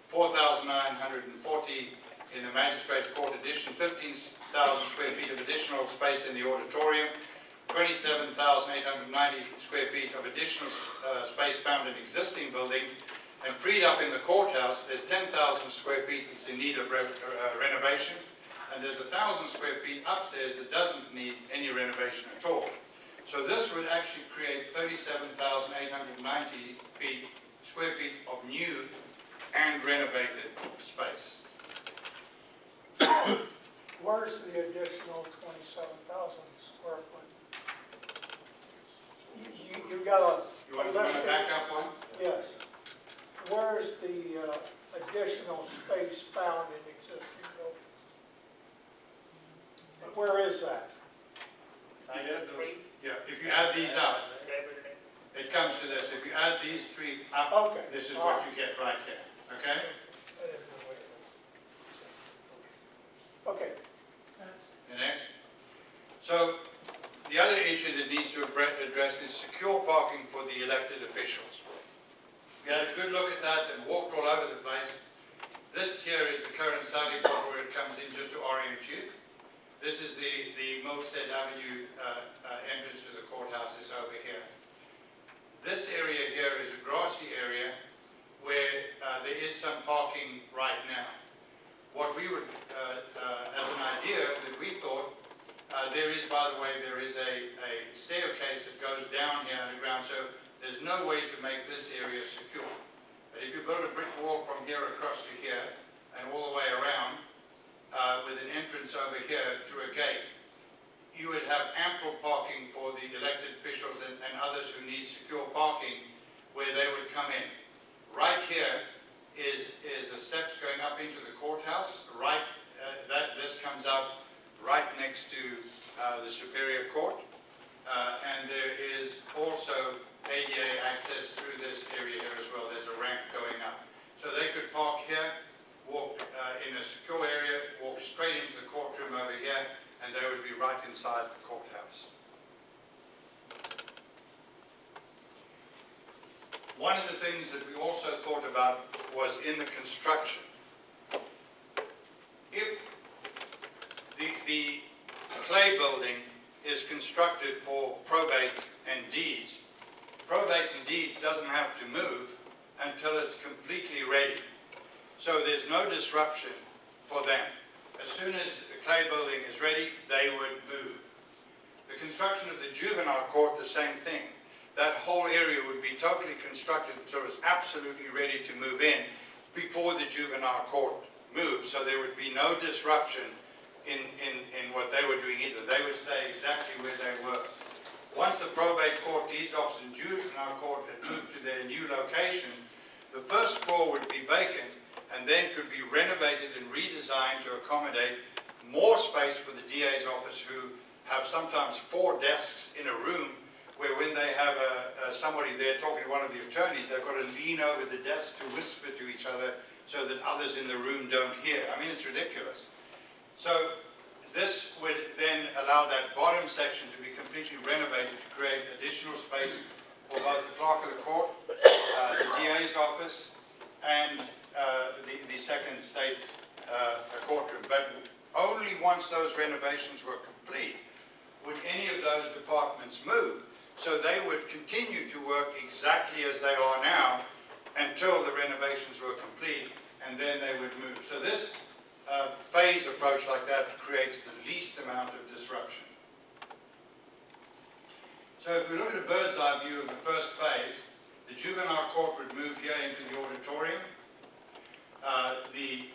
4,940 in the Magistrates Court addition, 15,000 square feet of additional space in the auditorium, 27,890 square feet of additional space found in existing building, and freed up in the courthouse, there's 10,000 square feet that's in need of renovation, and there's 1,000 square feet upstairs that doesn't need any renovation at all. So this would actually create 37,890 square feet of new and renovated space. Where's the additional 27,000 square foot? You got a... You want to back up one? Yes. Where's the additional space found in existing buildings? Where is that? Yeah, if you add these up, it comes to this. If you add these three up, Okay. this is what you get right here. Okay? Okay. The next. So, the other issue that needs to be addressed is secure parking for the elected officials. We had a good look at that and walked all over the place. This here is the current Sally Port where it comes in just to orient you. This is the Milstead Avenue entrance to the courthouse is over here. This area here is a grassy area, a staircase that goes down here underground, so there's no way to make this area secure. But if you build a brick wall from here across to here and all the way around, with an entrance over here through a gate, you would have ample parking for the elected officials and others who need secure parking where they would come in. Right here is the steps going up into the courthouse. Right, this comes out right next to the Superior Court, and there is also ADA access through this area here as well. There's a ramp going up, so they could park here, walk in a secure area, walk straight into the courtroom over here, and they would be right inside the courthouse. One of the things that we also thought about was in the construction. If the clay building is constructed for probate and deeds, probate and deeds doesn't have to move until it's completely ready. So there's no disruption for them. As soon as the clay building is ready, they would move. The construction of the juvenile court, the same thing. That whole area would be totally constructed until it's absolutely ready to move in before the juvenile court moves. So there would be no disruption in what they were doing either. They would stay exactly where they were. Once the probate court, deeds office, and juvenile court had moved to their new location, the first floor would be vacant and then could be renovated and redesigned to accommodate more space for the DA's office, who have sometimes 4 desks in a room, where when they have somebody there talking to one of the attorneys, they've got to lean over the desk to whisper to each other so that others in the room don't hear. I mean, it's ridiculous. So this would then allow that bottom section to be completely renovated to create additional space for both the clerk of the court, the DA's office, and the second state courtroom. But only once those renovations were complete would any of those departments move. So they would continue to work exactly as they are now until the renovations were complete, and then they would move. So this phased approach like that creates the least amount of disruption. So if we look at a bird's eye view of the first phase, the juvenile court would move here into the auditorium. The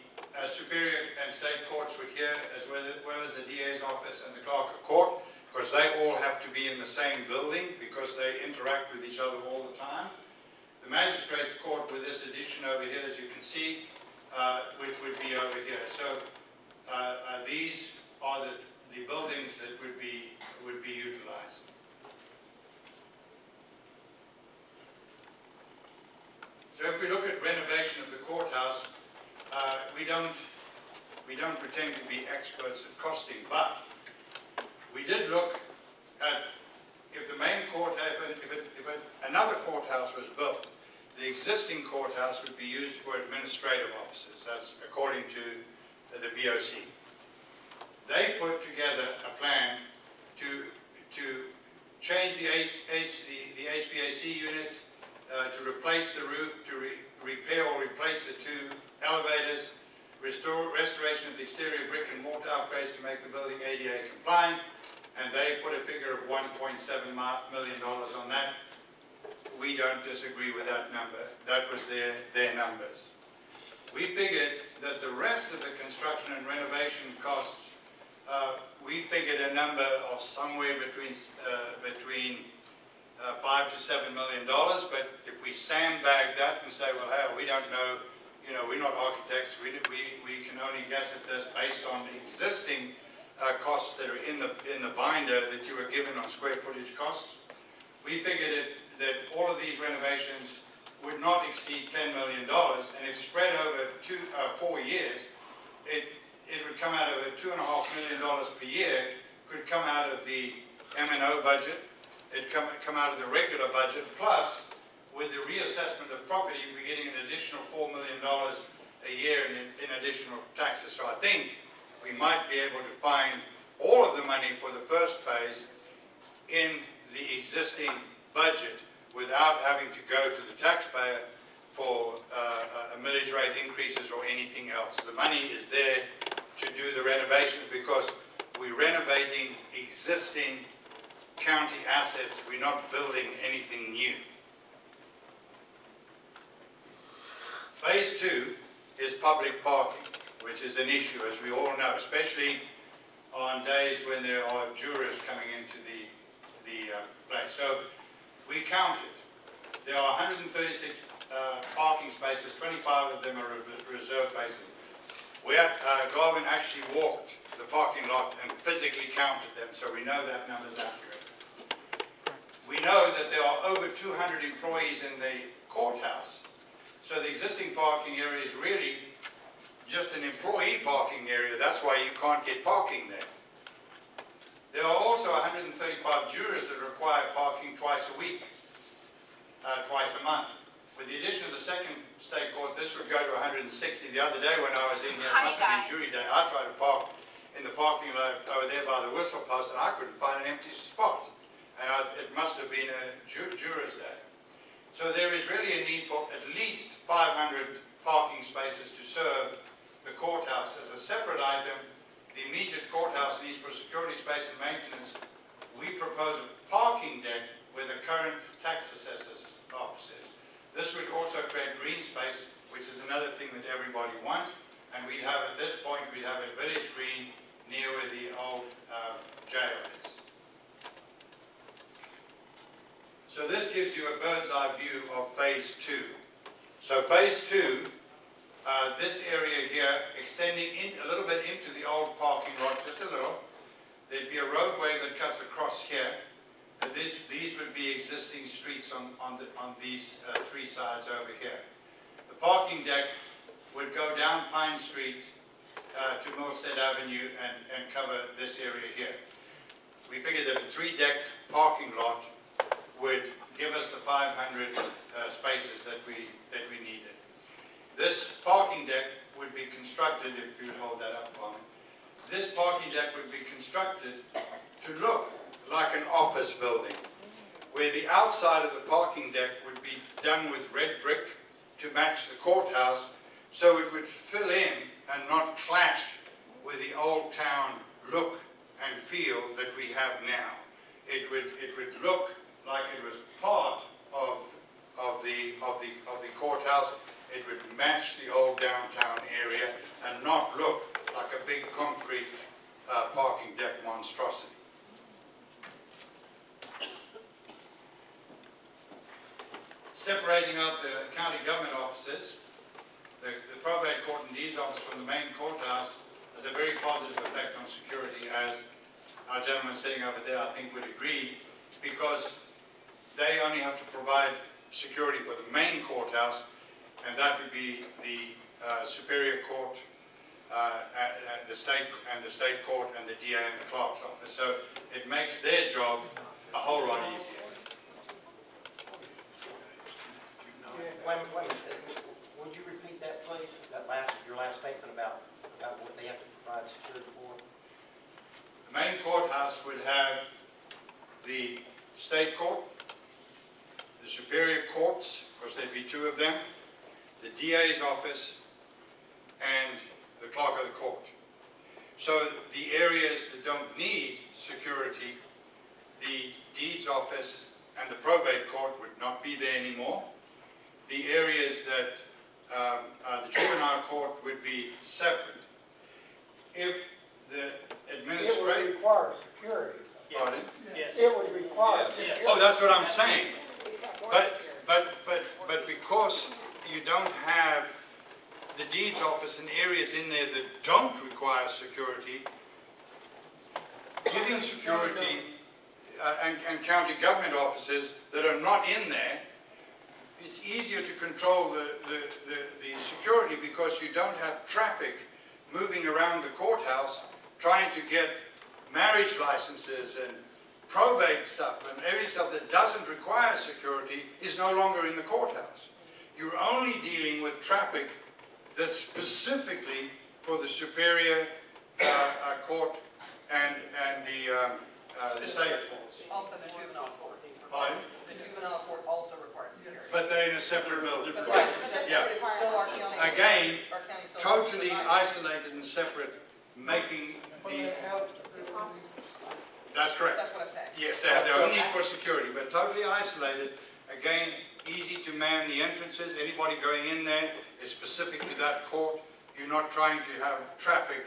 superior and state courts would here, as well as the DA's office and the clerk of court, because they all have to be in the same building because they interact with each other all the time. The magistrate's court with this addition over here, as you can see, which would be over here. So these are the buildings that would be utilized. So if we look at renovation of the courthouse, we don't pretend to be experts at costing, but we did look at if the main court, if another courthouse was built, the existing courthouse would be used for administrative offices. That's according to the BOC. They put together a plan to change the HVAC units, to replace the roof, to repair or replace the 2 elevators, restoration of the exterior brick and mortar upgrades to make the building ADA compliant, and they put a figure of $1.7 million on that. We don't disagree with that number. That was their numbers. We figured that the rest of the construction and renovation costs, we figured a number of somewhere between $5 to $7 million, but if we sandbag that and say, well, hell, we don't know, you know, we're not architects, we can only guess at this based on the existing costs that are in the binder that you were given on square footage costs. We figured that all of these renovations would not exceed $10 million, and if spread over 4 years, it would come out of $2.5 million per year, could come out of the M&O budget, it'd come out of the regular budget, plus with the reassessment of property, we're getting an additional $4 million a year in additional taxes. So I think we might be able to find all of the money for the first phase in the existing budget without having to go to the taxpayer for a millage rate increases or anything else. The money is there to do the renovations because we're renovating existing county assets. We're not building anything new. Phase 2 is public parking, which is an issue, as we all know, especially on days when there are jurors coming into the place. So we counted. There are 136 parking spaces, 25 of them are reserved spaces. Garvin actually walked the parking lot and physically counted them, so we know that number's accurate. We know that there are over 200 employees in the courthouse, so the existing parking area is really just an employee parking area. That's why you can't get parking there. There are also 135 jurors that require parking twice a week, twice a month. With the addition of the second state court, this would go to 160. The other day when I was in here, it must have been jury day, I tried to park in the parking lot over there by the whistle post and I couldn't find an empty spot. And it must have been a juror's day. So there is really a need for at least 500 parking spaces to serve the courthouse. As a separate item, the immediate courthouse needs for security space and maintenance. We propose a parking deck where the current tax assessor's office is. This would also create green space, which is another thing that everybody wants. And we'd have, at this point, we'd have a village green near where the old jail is. So this gives you a bird's eye view of phase 2. So phase 2, this area here, extending a little bit into the old parking lot, just a little. There'd be a roadway that cuts across here. And these would be existing streets on these 3 sides over here. The parking deck would go down Pine Street to Millstead Avenue and cover this area here. We figured that a 3-deck parking lot would give us the 500 spaces that we needed. This parking deck would be constructed, if you would hold that up on me, this parking deck would be constructed to look like an office building, where the outside of the parking deck would be done with red brick to match the courthouse, so it would fill in and not clash with the old town look and feel that we have now. It would look like it was part of the courthouse. It would match the old downtown area and not look like a big concrete parking deck monstrosity. Separating out the county government offices, the probate court and deeds office from the main courthouse has a very positive effect on security, as our gentleman sitting over there I think would agree, because they only have to provide security for the main courthouse, and that would be the Superior Court, the state court, and the DA and the clerk's office. So it makes their job a whole lot easier. Wait a minute. Would you repeat that, please? Your last statement about what they have to provide security for? The main courthouse would have the state court, the superior courts, because there'd be 2 of them, the DA's office, and the clerk of the court. So the areas that don't need security, the deeds office and the probate court would not be there anymore. The areas that the juvenile court would be separate. If the administrator... It would require security. Pardon? Yes. It would require security. Oh, that's what I'm saying. But because you don't have the deeds office and areas in there that don't require security, giving security and county government offices that are not in there, it's easier to control the security because you don't have traffic moving around the courthouse trying to get marriage licenses and probate stuff, and every stuff that doesn't require security is no longer in the courthouse. You're only dealing with traffic that's specifically for the Superior Court and the state courts. Also the juvenile court. Pardon? The juvenile court also requires security. But they're in a separate building. But right, Yeah. it's still our county. Again, Our county still totally provides. isolated and separate, making But the... they have to That's correct. That's what I'm saying. Yes, they have their own need for security, but totally isolated. Again, easy to man the entrances. Anybody going in there is specific to that court. You're not trying to have traffic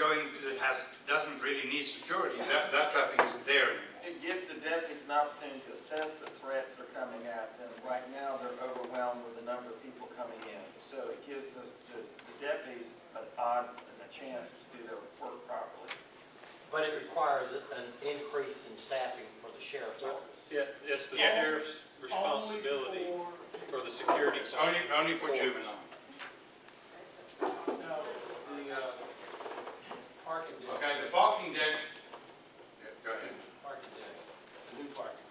going that doesn't really need security. That traffic isn't there anymore. It gives the deputies an opportunity to assess the threats that are coming at them. Right now, they're overwhelmed with the number of people coming in. So it gives the deputies an odds and a chance to do their work properly. But it requires an increase in staffing for the sheriff's office. Yeah, it's the Yeah. sheriff's responsibility Only for the security. It's only for juvenile. No, the parking deck. Okay, the parking deck. Yeah, go ahead. Parking deck, the new parking.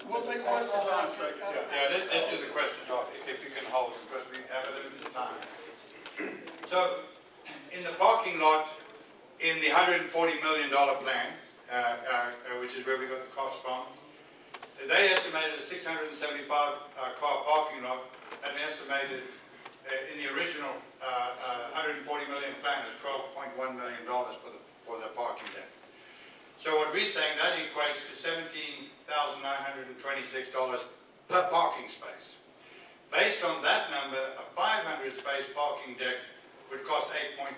We'll take questions on it. Let's do the questions if you can hold them, because we have a limited time. So, in the parking lot, in the $140 million plan, which is where we got the cost from, they estimated a 675 car parking lot at an estimated, in the original 140 million plan is $12.1 million for the parking deck. So what we're saying, that equates to $17,926 per parking space. Based on that number, a 500 space parking deck would cost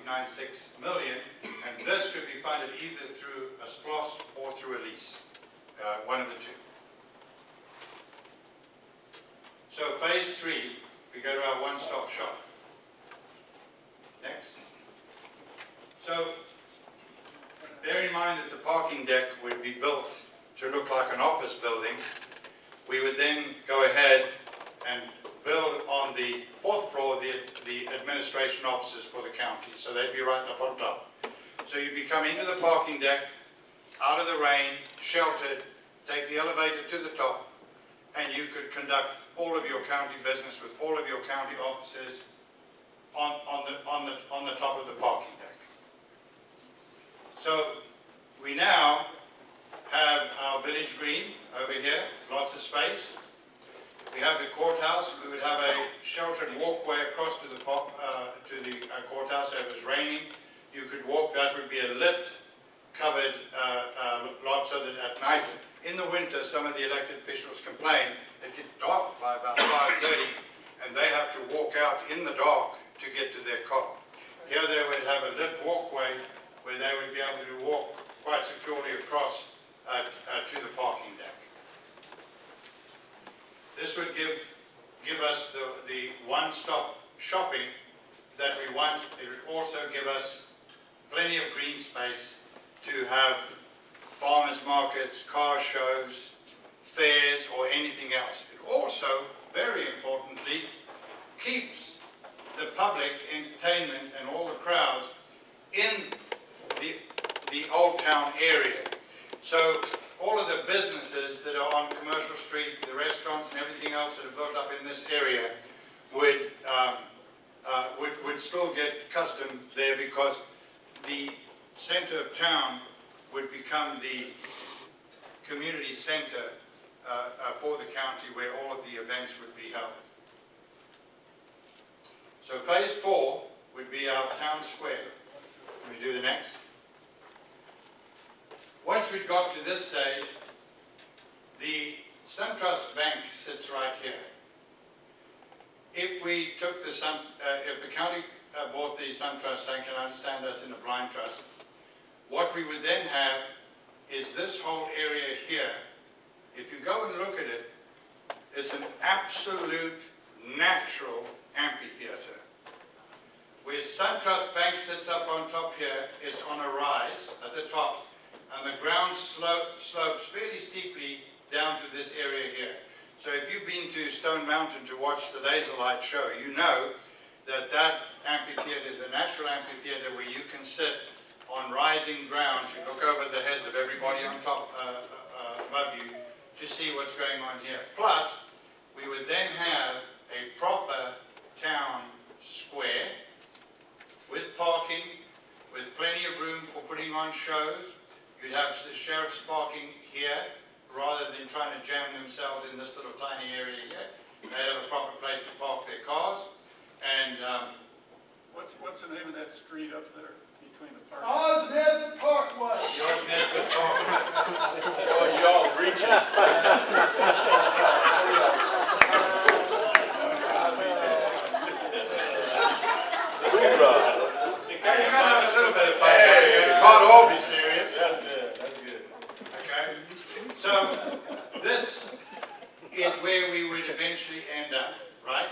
$8.96 million, and this could be funded either through a SPLOS or through a lease, one of the two. So phase 3, we go to our one-stop shop. Next. So, bear in mind that the parking deck would be built to look like an office building. We would then go ahead and build on the 4th floor the administration offices for the county. So they'd be right up on top. So you'd be coming into the parking deck, out of the rain, sheltered, take the elevator to the top, and you could conduct all of your county business with all of your county offices on the top of the parking deck. So we now have our village green over here, lots of space. We have the courthouse. We would have a sheltered walkway across to the courthouse. If it was raining, you could walk. That would be a lit, covered lot, so that at night, in the winter, some of the elected officials complain it gets dark by about 5:30, and they have to walk out in the dark to get to their car. Here they would have a lit walkway where they would be able to walk quite securely across to the parking deck. This would give us the one-stop shopping that we want. It would also give us plenty of green space to have farmers markets, car shows, fairs, or anything else. It also, very importantly, keeps the public entertainment and all the crowds in the Old Town area. So all of the businesses that are on Commercial Street, the restaurants and everything else that are built up in this area would still get custom there, because the center of town would become the community center for the county where all of the events would be held. So phase 4 would be our town square. Can we do the next? Once we got to this stage, the SunTrust Bank sits right here. If we took the if the county bought the SunTrust Bank, and I understand that's in a blind trust, what we would then have is this whole area here. If you go and look at it, it's an absolute natural amphitheater. Where SunTrust Bank sits up on top here, it's on a rise at the top, and the ground slopes fairly steeply down to this area here. So if you've been to Stone Mountain to watch the laser light show, you know that that amphitheater is a natural amphitheater where you can sit on rising ground to look over the heads of everybody on top above you to see what's going on here. Plus, we would then have a proper town square with parking, with plenty of room for putting on shows. You'd have the sheriff's parking here, rather than trying to jam themselves in this little tiny area here. They have a proper place to park their cars. And what's the name of that street up there between the park. Oz Nesbitt Parkway. Yours Nesbitt Parkway. Oh, y'all reaching. Hey, you gotta have a little bit of fun. You can't all be serious. That's good, that's good. Okay? So, this is where we would eventually end up, right?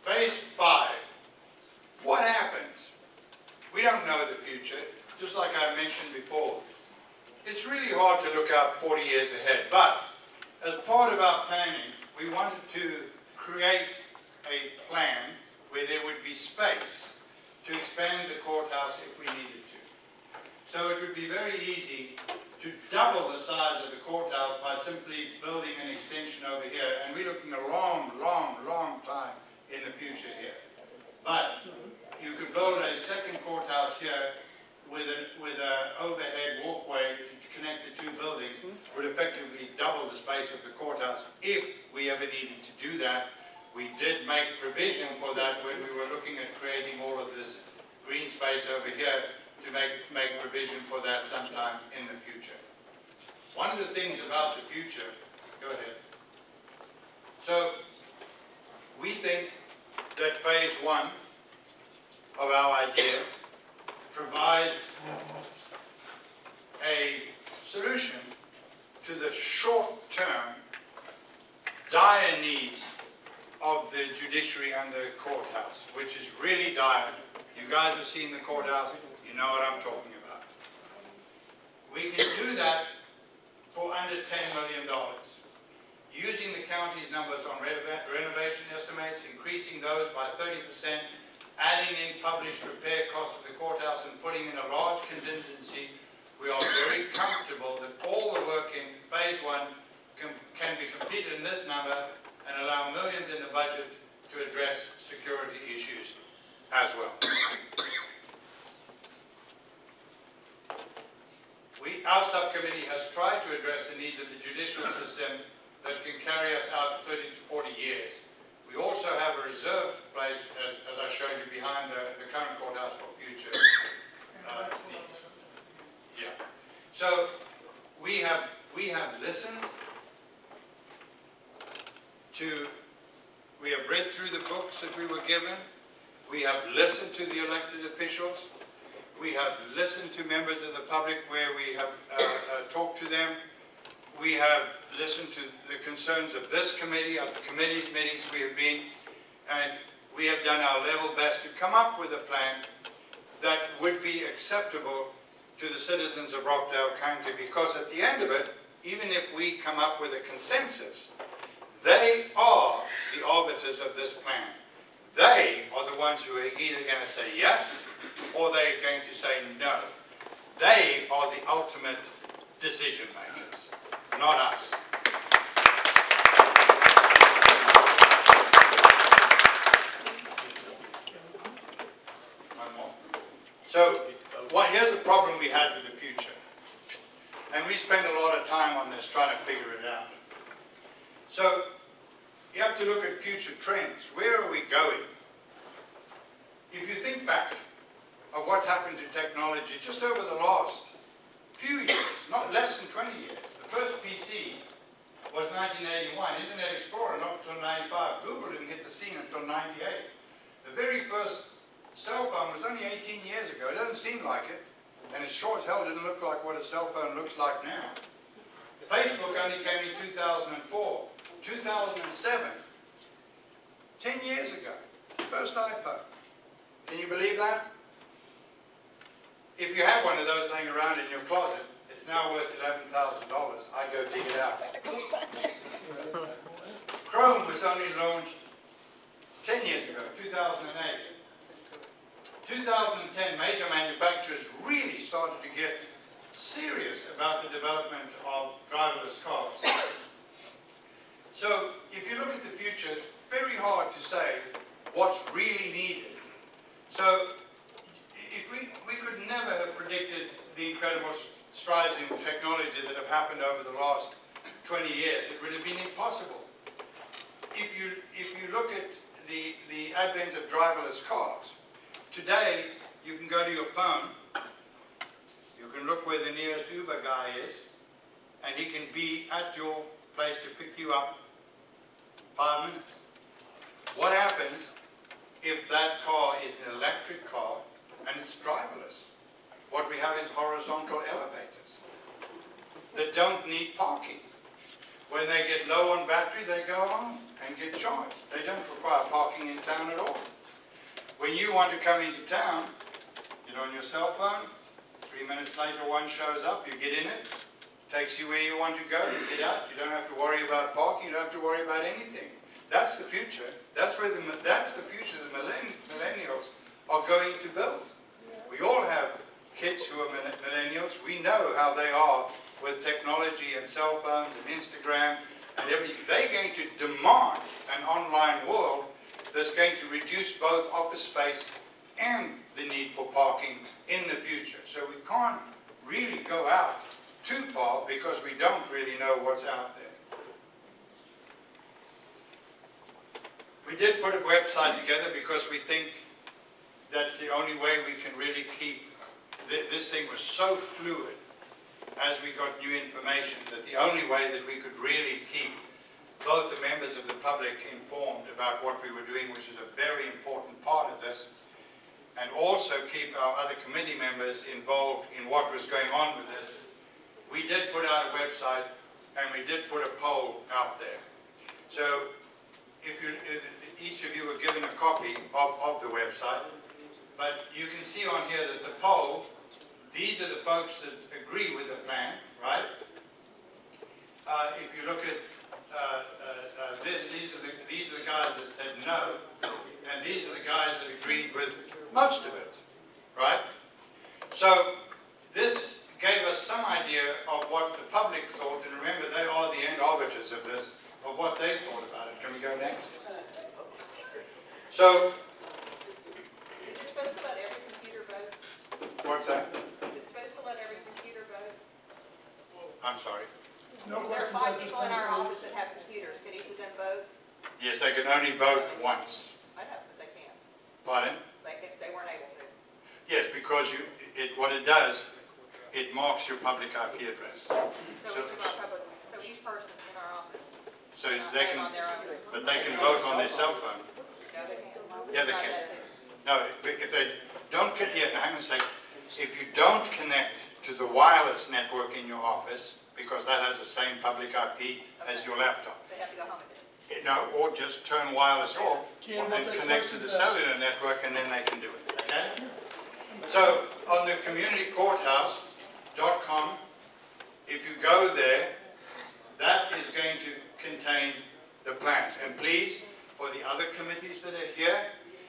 Phase 5. What happens? We don't know the future, just like I mentioned before. It's really hard to look out 40 years ahead, but as part of our planning, we wanted to create a plan where there would be space to expand the courthouse if we needed to. So it would be very easy to double the size of the courthouse by simply building an extension over here. And we're looking a long, long, long time in the future here. But you could build a second courthouse here with an overhead walkway to connect the two buildings, would effectively double the space of the courthouse if we ever needed to do that. We did make provision for that when we were looking at creating all of this green space over here to make provision for that sometime in the future. One of the things about the future, go ahead. So, we think that phase 1 of our idea provides a solution to the short-term dire needs of the judiciary and the courthouse, which is really dire. You guys have seen the courthouse, you know what I'm talking about. We can do that for under $10 million. Using the county's numbers on renovation estimates, increasing those by 30%, adding in published repair costs of the courthouse and putting in a large contingency, we are very comfortable that all the work in phase 1 can be completed in this number and allow millions in the budget to address security issues as well. Our subcommittee has tried to address the needs of the judicial system that can carry us out 30 to 40 years. We also have a reserved place, as I showed you behind the current courthouse for future needs. Yeah. So we have listened to, we have read through the books that we were given. We have listened to the elected officials. We have listened to members of the public where we have talked to them. We have listened to the concerns of this committee, of the committee meetings we have been, and we have done our level best to come up with a plan that would be acceptable to the citizens of Rockdale County, because at the end of it, even if we come up with a consensus, they are the arbiters of this plan. They are the ones who are either going to say yes or they're going to say no. They are the ultimate decision makers, not us. One more. So, here's the problem we had with the future. And we spent a lot of time on this trying to figure it out. So, you have to look at future trends. Where are we going? If you think back of what's happened to technology just over the last few years, not less than 20 years. The first PC was 1981, Internet Explorer not until 95. Google didn't hit the scene until 98. The very first cell phone was only 18 years ago. It doesn't seem like it, and it sure as hell didn't look like what a cell phone looks like now. Facebook only came in 2004. 2007, 10 years ago, first iPhone. Can you believe that? If you have one of those laying around in your closet, it's now worth $11,000. I'd go dig it out. Chrome was only launched 10 years ago, 2008. 2010, major manufacturers really started to get serious about the development of driverless cars. So, if you look at the future, it's very hard to say what's really needed. So, if we could never have predicted the incredible strides in technology that have happened over the last 20 years. It would have been impossible. If you look at the advent of driverless cars. Today, you can go to your phone, you can look where the nearest Uber guy is, and he can be at your place to pick you up in 5 minutes. What happens if that car is an electric car and it's driverless? What we have is horizontal elevators that don't need parking. When they get low on battery, they go home and get charged. They don't require parking in town at all. When you want to come into town, get on your cell phone, 3 minutes later one shows up, you get in it, takes you where you want to go, you get out, you don't have to worry about parking, you don't have to worry about anything. That's the future. That's the future the millennials are going to build. We all have kids who are millennials. We know how they are with technology and cell phones and Instagram and everything. They're going to demand an online world that's going to reduce both office space and the need for parking in the future. So we can't really go out too far because we don't really know what's out there. We did put a website together because we think that's the only way we can really keep, this thing was so fluid as we got new information that the only way that we could really keep both the members of the public informed about what we were doing, which is a very important part of this, and also keep our other committee members involved in what was going on with this, we did put out a website and we did put a poll out there. So if each of you were given a copy of the website, but you can see on here that the poll, these are the folks that agree with the plan, right? If you look at these are the guys that said no, and these are the guys that agreed with most of it, right? So this gave us some idea of what the public thought, and remember they are the end arbiters of this, of what they thought about it. Can we go next? So, is it supposed to let every computer vote? what's that? Is it supposed to let every computer vote? I'm sorry. No There are questions. 5 people in our office that have computers. Can each of them vote? Yes, they can only vote once. I know, but they can't. Pardon? They weren't able to. Yes, because what it does, it marks your public IP address. So each person in our office. So cannot they vote can, on their own. but they can vote on their cell phone. No, they can't. Yeah, they Try can. that too. No, if they don't, hang on a second. If you don't connect to the wireless network in your office, because that has the same public IP as your laptop, They have to go home and do it. no, or just turn wireless off Ken, and what they connect to the questions are- cellular network, and then they can do it, okay? So, on the communitycourthouse.com, if you go there, that is going to contain the plans. And please, for the other committees that are here,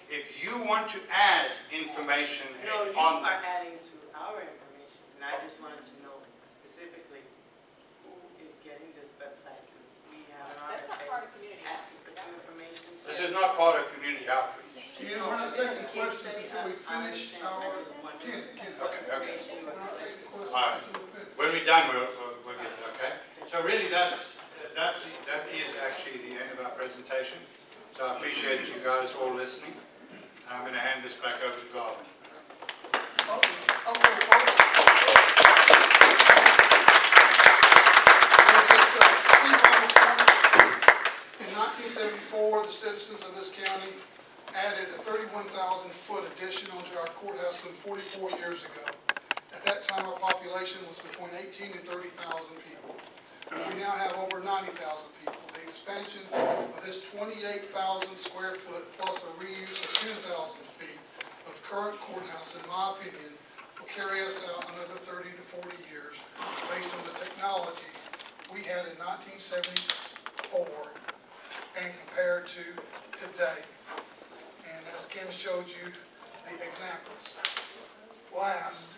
if you want to add information No, you on are adding to our information, and I just wanted to know specifically who is getting this website. We have an That's not RFA part of community. asking for some information. this is not part of community outreach. Ken, we're not taking questions until we finish our, Ken, Okay, okay. we're not taking questions All right. until we finish. When we're done, we'll get it, okay? So really, that is actually the end of our presentation. So I appreciate you guys all listening. And I'm going to hand this back over to Garvin. Okay, folks. In 1974, the citizens of this county added a 31,000-foot addition onto our courthouse some 44 years ago. At that time, our population was between 18 and 30,000 people. We now have over 90,000 people. The expansion of this 28,000 square foot plus a reuse of 10,000 feet of current courthouse, in my opinion, will carry us out another 30 to 40 years based on the technology we had in 1974 and compared to today. And as Kim showed you the examples. Last,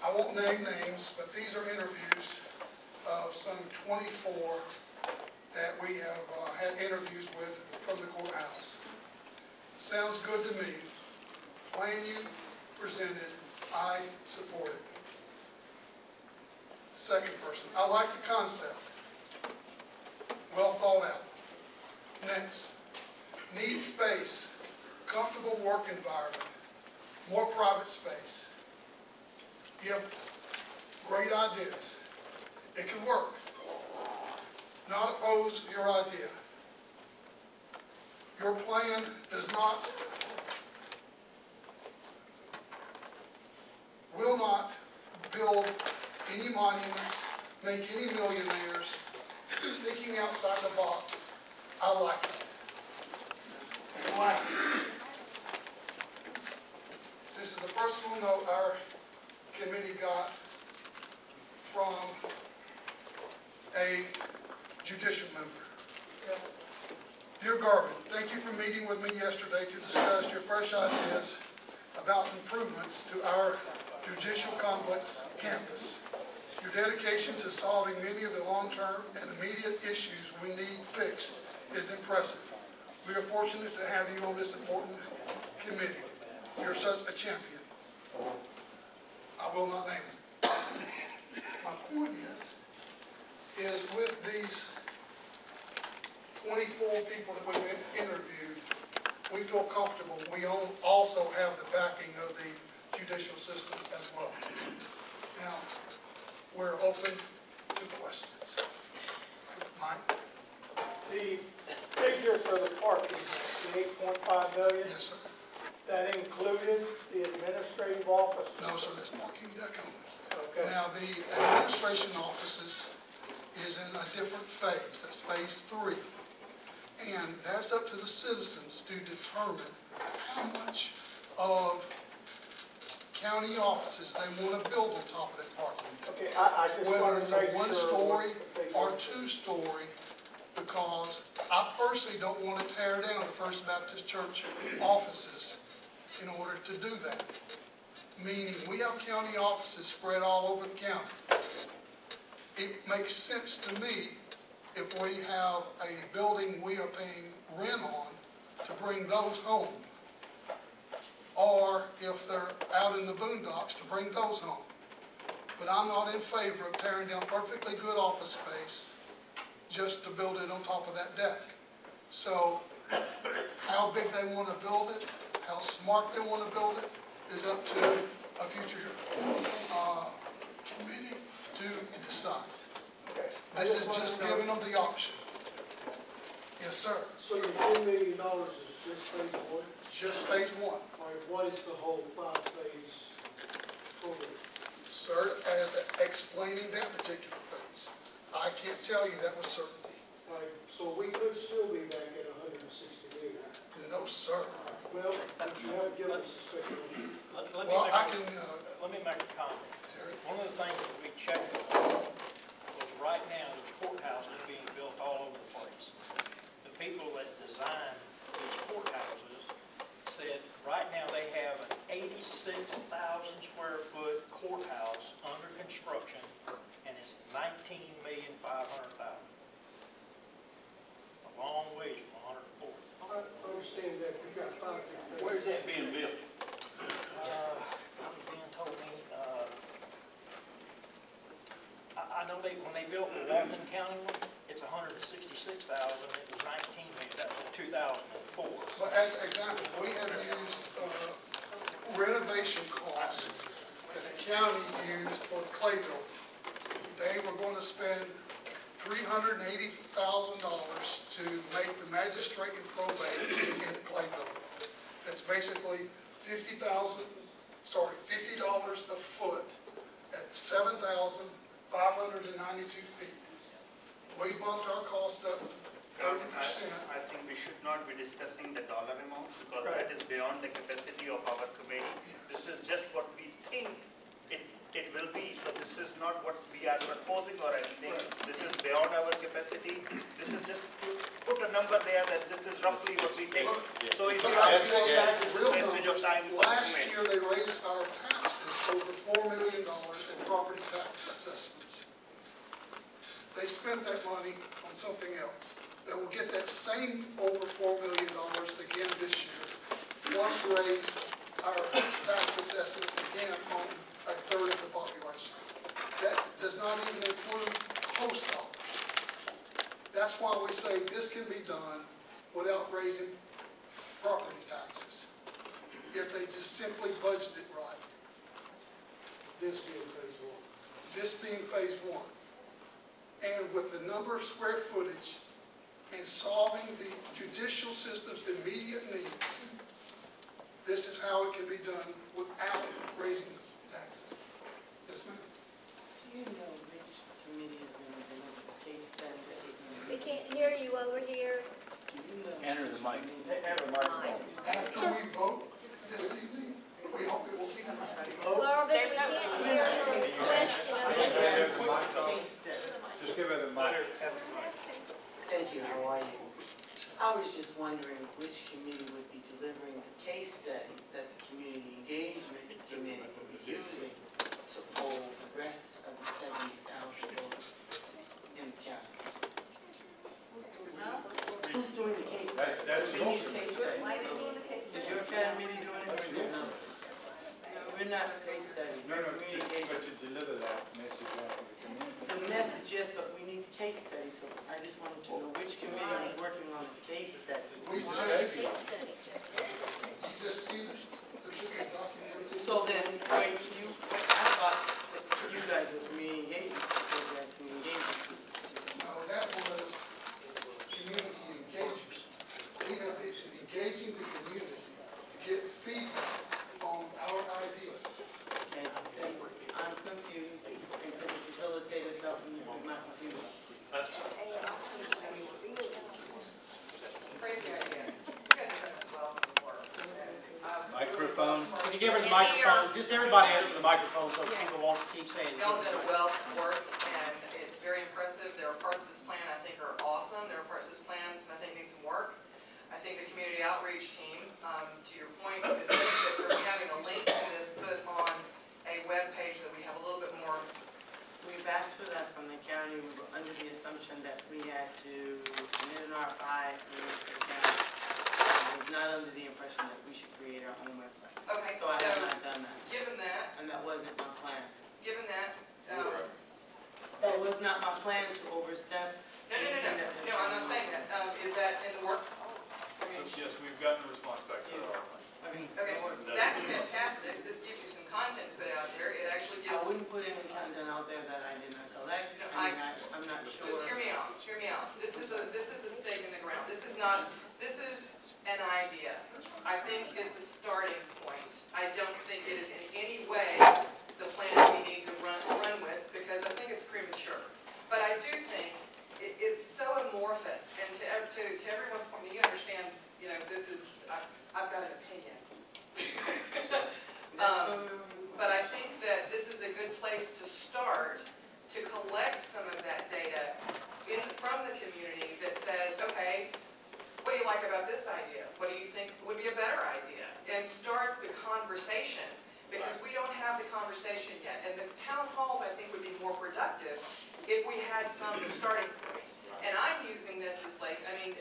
I won't name names, but these are interviews of some 24 that we have had interviews with from the courthouse. Sounds good to me. Plan you presented, I support it. Second person, I like the concept. Well thought out. Next, need space, comfortable work environment, more private space. You have great ideas. It can work. Not oppose your idea. Your plan does not, will not build any monuments, make any millionaires, thinking outside the box. I like it. And last, this is a personal note our committee got from a judicial member. Dear Garvin, thank you for meeting with me yesterday to discuss your fresh ideas about improvements to our judicial complex campus. Your dedication to solving many of the long-term and immediate issues we need fixed is impressive. We are fortunate to have you on this important committee. You're such a champion. I will not name him. My point is with these 24 people that we've interviewed, we feel comfortable. We also have the backing of the judicial system as well. Now, we're open to questions. Mike? The figure for the parking, the 8.5 million, Yes, sir. that included the administrative office? No, sir, that's parking deck only. Okay. Now, the administration offices is in a different phase. That's phase 3. And that's up to the citizens to determine how much of county offices they want to build on top of that parking deck. Okay, I just Whether want it's to a make sure. one-story what the or figure- two-story, because I personally don't want to tear down the First Baptist Church offices in order to do that. Meaning, we have county offices spread all over the county. It makes sense to me if we have a building we are paying rent on to bring those home. Or if they're out in the boondocks, to bring those home. But I'm not in favor of tearing down perfectly good office space just to build it on top of that deck. So how big they want to build it, how smart they want to build it, is up to a future committee to decide. Okay. I This is wanna just know- giving them the option. Yes, sir. So your $4 million is just phase 1? Just phase 1. All right, what is the whole 5-phase program? Sir, as explaining that particular phase, I can't tell you that with certainty. All right, so we could still be back at 160 million. No, sir. Well, but you haven't given us a speculation. Well, I can, Let me make a comment. Terry, One of the things that we checked on was right now, there's courthouses being built all over the place. The people that designed these courthouses said right now they have an 86,000 square foot courthouse under construction, and it's $19,500,000. A long ways from 140. I understand that, we got 5 different. Where's that being built? Dan told me, I know when they built the Walton County one, it's 166,000, it was 19 million, that was 2004. but as an example, we have used renovation costs that the county used for the Clay building. They were going to spend $380,000 to make the magistrate and probate in the Clay building. That's basically $50 a foot at 7,592 feet. We bumped our cost up 30%. I think we should not be discussing the dollar amount because that is beyond the capacity of our committee. This is just what we think it will be. So this is not what we are proposing or anything. This is beyond our capacity. This is just to put a number there that this is roughly what we think. So if you have to Real wastage of numbers, time for the last committee. year they raised our taxes over $4 million in property tax assessments. They spent that money on something else. They will get that same over $4 million again this year, plus raise our tax assessments again on a third of the population. That does not even include host dollars. That's why we say this can be done without raising property taxes if they just simply budget it right. This being phase one. This being phase one. And with the number of square footage and solving the judicial system's immediate needs, this is how it can be done without raising taxes. Yes, ma'am? Do you know which committee is going to deliver the case study that they're going to We can't hear you over here. do? You know. Enter the mic. Have a microphone. After we vote this evening, we hope it will be. Garvin, we can't hear your question over here. Case study. Just give her the mic. Thank you, how are you? I was just wondering which committee would be delivering the case study that the Community Engagement Committee will be using to poll the rest of the 70,000 voters in the county. Who's doing the case study? That's We need a case study. Why are they doing the case Is study? your committee doing it or is it another? No, we're not a case study. No, We're community engagement. but to deliver that message out to the community. The message, yes, but we need case study, so I just wanted to know which committee is working on the case study. We just, you just see there's just a document. So then, wait, I thought that you guys were community engagement, because you had community engagement. No, that was community engagement. We have been engaging the community to get feedback on our ideas. And I'm confused, and could the facilitator help me with my confusion? Crazy idea. You guys have done it well before. Microphone. Can you give her the microphone? Just everybody answer the microphone so people won't keep saying. Y'all done a well of work, and it's very impressive. There are parts of this plan I think are awesome. There are parts of this plan I think need some work. I think the community outreach team, to your point, the benefit of having a link to this put on a web page that we have a little bit more. We've asked for that from the county. We were under the assumption that we had to submit an RFI to the county. I was not under the impression that we should create our own website. Okay, So I so have not done that, given that, and that wasn't my plan. That was not my plan to overstep. No, I'm not saying that. Is that in the works? I mean, Yes, we've gotten a response back to that. okay, that's fantastic. This gives you some content to put out there. It actually I gives, wouldn't put any content out there that I did not collect. No, I mean, I'm not sure. just hear me out, hear me out. This is a stake in the ground. This is an idea. I think it's a starting point. I don't think it is in any way the plan that we need to run with, because I think it's premature. But I do think it's so amorphous, and to everyone's point, you understand, this is, I've got an opinion. But I think that this is a good place to start, to collect some of that data from the community that says, okay, what do you like about this idea? What do you think would be a better idea? And start the conversation, because we don't have the conversation yet. And the town halls, I think, would be more productive if we had some starting point. And I'm using this as like, I think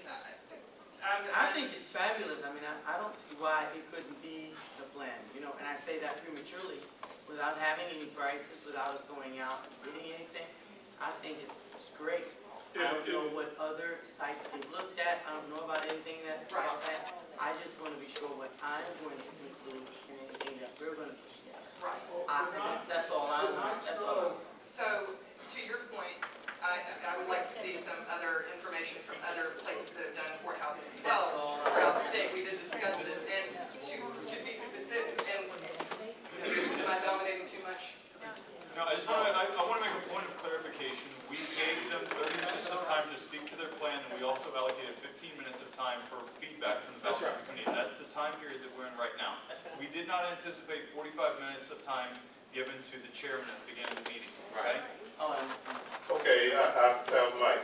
it's fabulous. I mean, I don't see why it couldn't be the plan, and I say that prematurely, without having any prices, without us going out and getting anything. I think it's great. I don't know what other sites they've looked at. I don't know about anything about that. I just want to be sure what I'm going to include in anything that we're going to put together. right. That's all I want. That's all. So, to your point, I would like to see some other information from other places that have done courthouses as well throughout the state. We did discuss this, and to be specific, and am I dominating too much? No, I want to make a point of clarification. We gave them 30 minutes of time to speak to their plan, and we also allocated 15 minutes of time for feedback from the balance of the community. That's the time period that we're in right now. We did not anticipate 45 minutes of time given to the chairman at the beginning of the meeting, okay? Oh, I understand. Okay, I was like,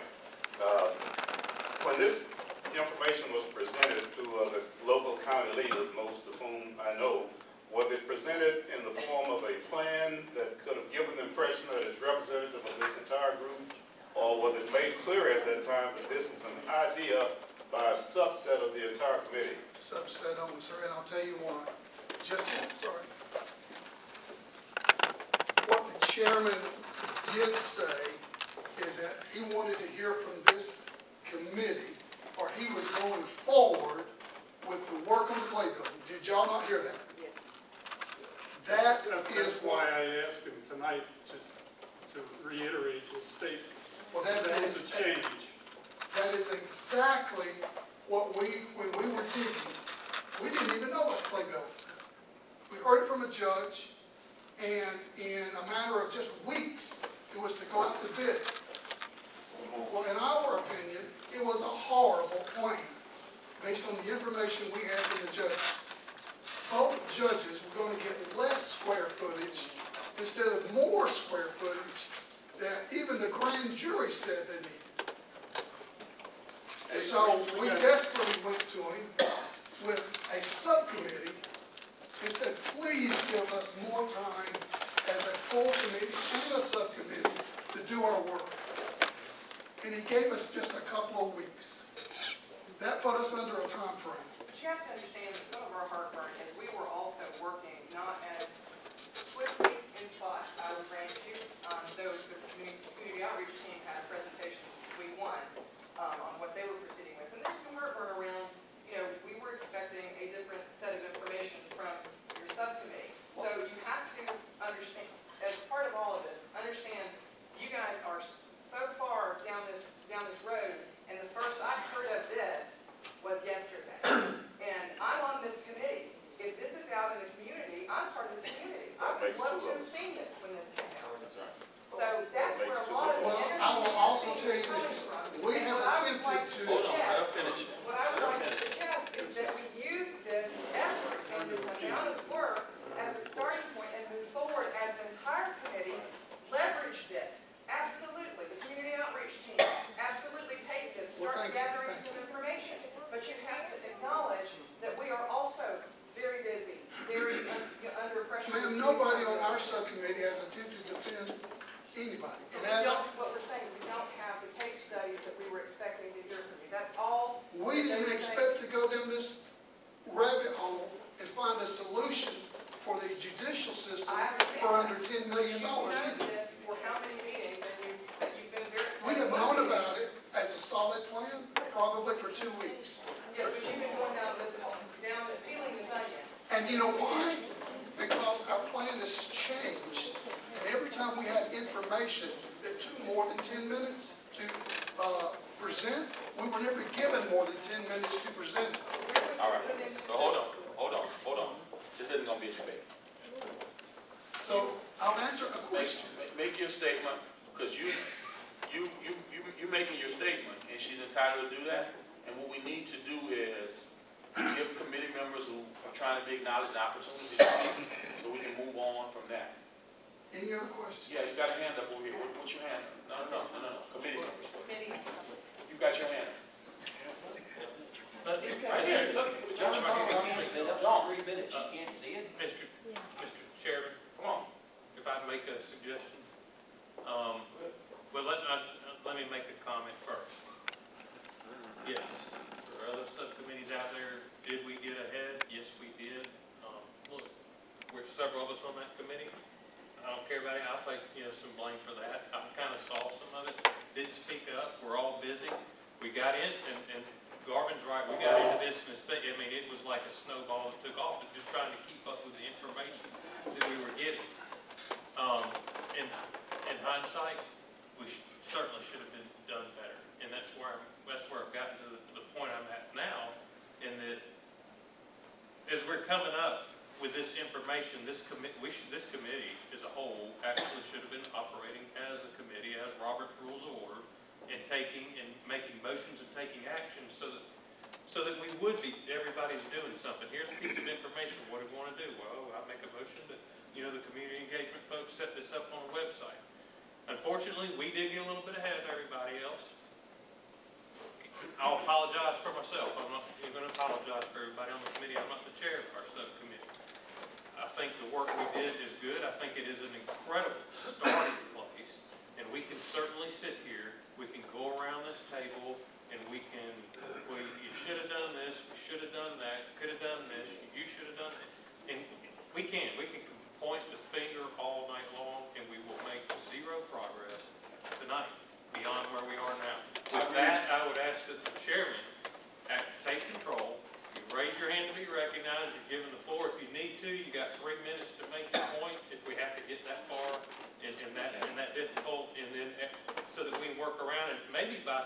when this information was presented to the local county leaders, most of whom I know, was it presented in the form of a plan that could have given the impression that it's representative of this entire group? Or was it made clear at that time that this is an idea by a subset of the entire committee? Subset only, sir, and I'll tell you why. Sorry. What the chairman did say is that he wanted to hear from this committee, or he was going forward with the work on the Clay building. Did y'all not hear that? That is That's why what, I asked him tonight to reiterate his statement. well, that That is, was a change. that is exactly what when we were digging, we didn't even know about the Clay building. We heard it from a judge, and in a matter of just weeks, it was to go out to bid. Well, in our opinion, it was a horrible plan, based on the information we had from the judges. Both judges were going to get less square footage instead of more square footage that even the grand jury said they needed. So we desperately went to him with a subcommittee and said, please give us more time as a full committee and a subcommittee to do our work. And he gave us just a couple of weeks. That put us under a time frame. But you have to understand that some of our heartburn is we were also working not as swiftly in spots, I would grant you. Though the community outreach team had a presentation week one on what they were proceeding with. And there's some heartburn around, we were expecting a different set of information from your subcommittee. So you have to understand, as part of all of this, understand you guys are so far down this road, and the first I heard of this was yesterday. And I'm on this committee. If this is out in the community, I'm part of the community. I would love to have seen this when this came out. So that's where a lot of the Well, energy I will also tell you this. We have attempted to, What I would like to suggest is that we use this effort and this amount of work as a starting point and move forward as an entire committee, leverage this. Absolutely. The community outreach team, absolutely take this, Well, start thank you. gathering some information. But you have to acknowledge that we are also very busy, very under pressure. ma'am, nobody on our subcommittee has attempted to defend anybody. And as What we're saying is we don't have the case studies that we were expecting to hear from you. That's all. we didn't expect to go down this rabbit hole and find a solution for the judicial system for under $10 million You've known either. this for how many meetings, and you've been very. We have known about it as a solid plan probably for 2 weeks. Yes, but you've been going down this, down and peeling this onion. And you know why? Because our plan has changed. And every time we had information that took more than 10 minutes to present, we were never given more than 10 minutes to present it. All right, so hold on. This isn't gonna be a debate. So I'll answer a question. Make your statement, because you making your statement, and she's entitled to do that. And what we need to do is give committee members who are trying to be acknowledged an opportunity to speak, so we can move on from that. Any other questions? Yeah, you got a hand up over here. What's your hand? No. Committee members. You got your hand. Right here, look. John, right here. John. 3 minutes, you can't see it? Mr. Chairman, Come on. if I make a suggestion, well, let me make a comment first. Yes, there are other subcommittees out there. Did we get ahead? Yes, we did. Look, we're several of us on that committee. I don't care about it. I'll take, some blame for that. I kind of saw some of it. Didn't speak up. We're all busy. We got in, and Garvin's right. We got into this, and it was like a snowball that took off, just trying to keep up with the information that we were getting. In hindsight, we certainly should have been done better, and that's where I've gotten to the point I'm at now, in that as we're coming up with this information, this committee as a whole actually should have been operating as a committee, as Robert's Rules of Order, and making motions and taking action so that we would be, everybody's doing something. Here's a piece of information. What do we want to do? Well, I make a motion that, the community engagement folks set this up on a website. Unfortunately, we did get a little bit ahead of everybody else. I'll apologize for myself. I'm not even going to apologize for everybody on the committee. I'm not the chair of our subcommittee. I think the work we did is good. I think it is an incredible starting place. And we can certainly sit here, we can go around this table, and we can, well, you should have done this, we should have done that, could have done this, you should have done that. And we can point the finger all night long, and we will make zero progress tonight beyond where we are now. With that, I would ask that the chairman take control, you raise your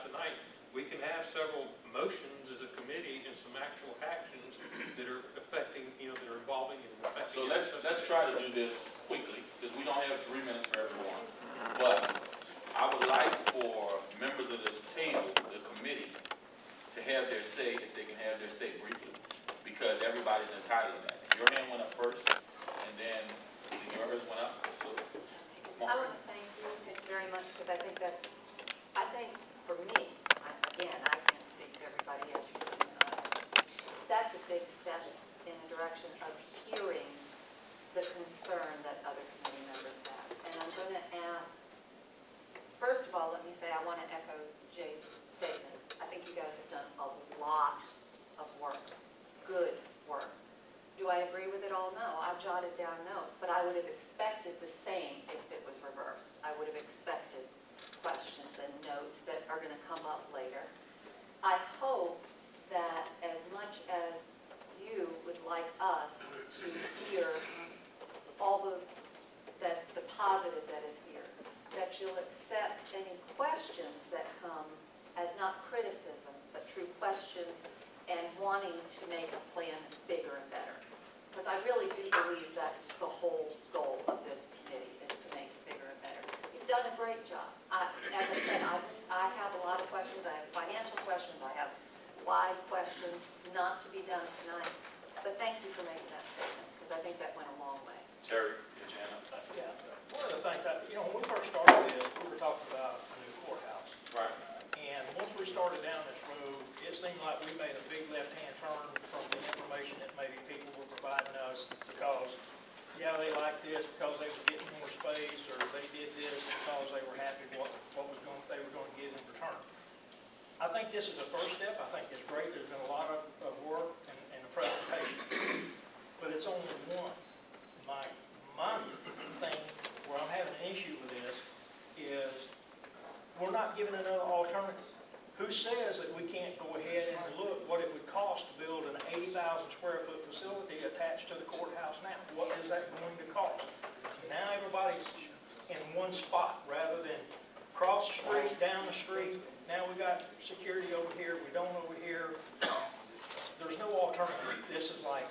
about tonight, we can have several motions as a committee and some actual actions that are affecting, that are involving and affecting. So let's try to do this quickly, because we don't have 3 minutes for everyone. But I would like for members of this table, the committee, to have their say, if they can have their say briefly, because everybody's entitled to that. Your hand went up first, and then yours went up. So, I want to thank you very much, because I think for me, again, I can't speak to everybody else, that's a big step in the direction of hearing the concern that other committee members have. And I'm going to ask, first of all, let me say I want to echo Jay's statement. I think you guys have done a lot of work, good work. Do I agree with it all? No. I've jotted down notes, but I would have expected the same if it was reversed. I would have expected questions and notes that are going to come up later. I hope that as much as you would like us to hear all the positive that is here, that you'll accept any questions that come as not criticism, but true questions and wanting to make a plan bigger and better. Because I really do believe that's the whole goal of this committee, is to make it bigger and better. You've done a great job. As I said, I have a lot of questions. I have financial questions. I have why questions, not to be done tonight. But thank you for making that statement, because I think that went a long way. Terry, get your hand up. Yeah, one of the things, when we first started this, we were talking about a new courthouse. Right. And once we started down this road, it seemed like we made a big left-hand turn from the information that maybe people were providing us because, yeah, they liked this because they were getting more space, or they did this because they were happy with they were going to get in return. I think this is a first step. I think it's great. There's been a lot of work and a presentation, but it's only one. My thing where I'm having an issue with this is we're not giving another alternative. Who says that we can't go ahead and look what it would cost to build an 80,000 square foot facility attached to the courthouse now? What is that going to cost? Now everybody's in one spot rather than across the street, down the street. Now we got security over here, we don't over here. There's no alternative. This is like,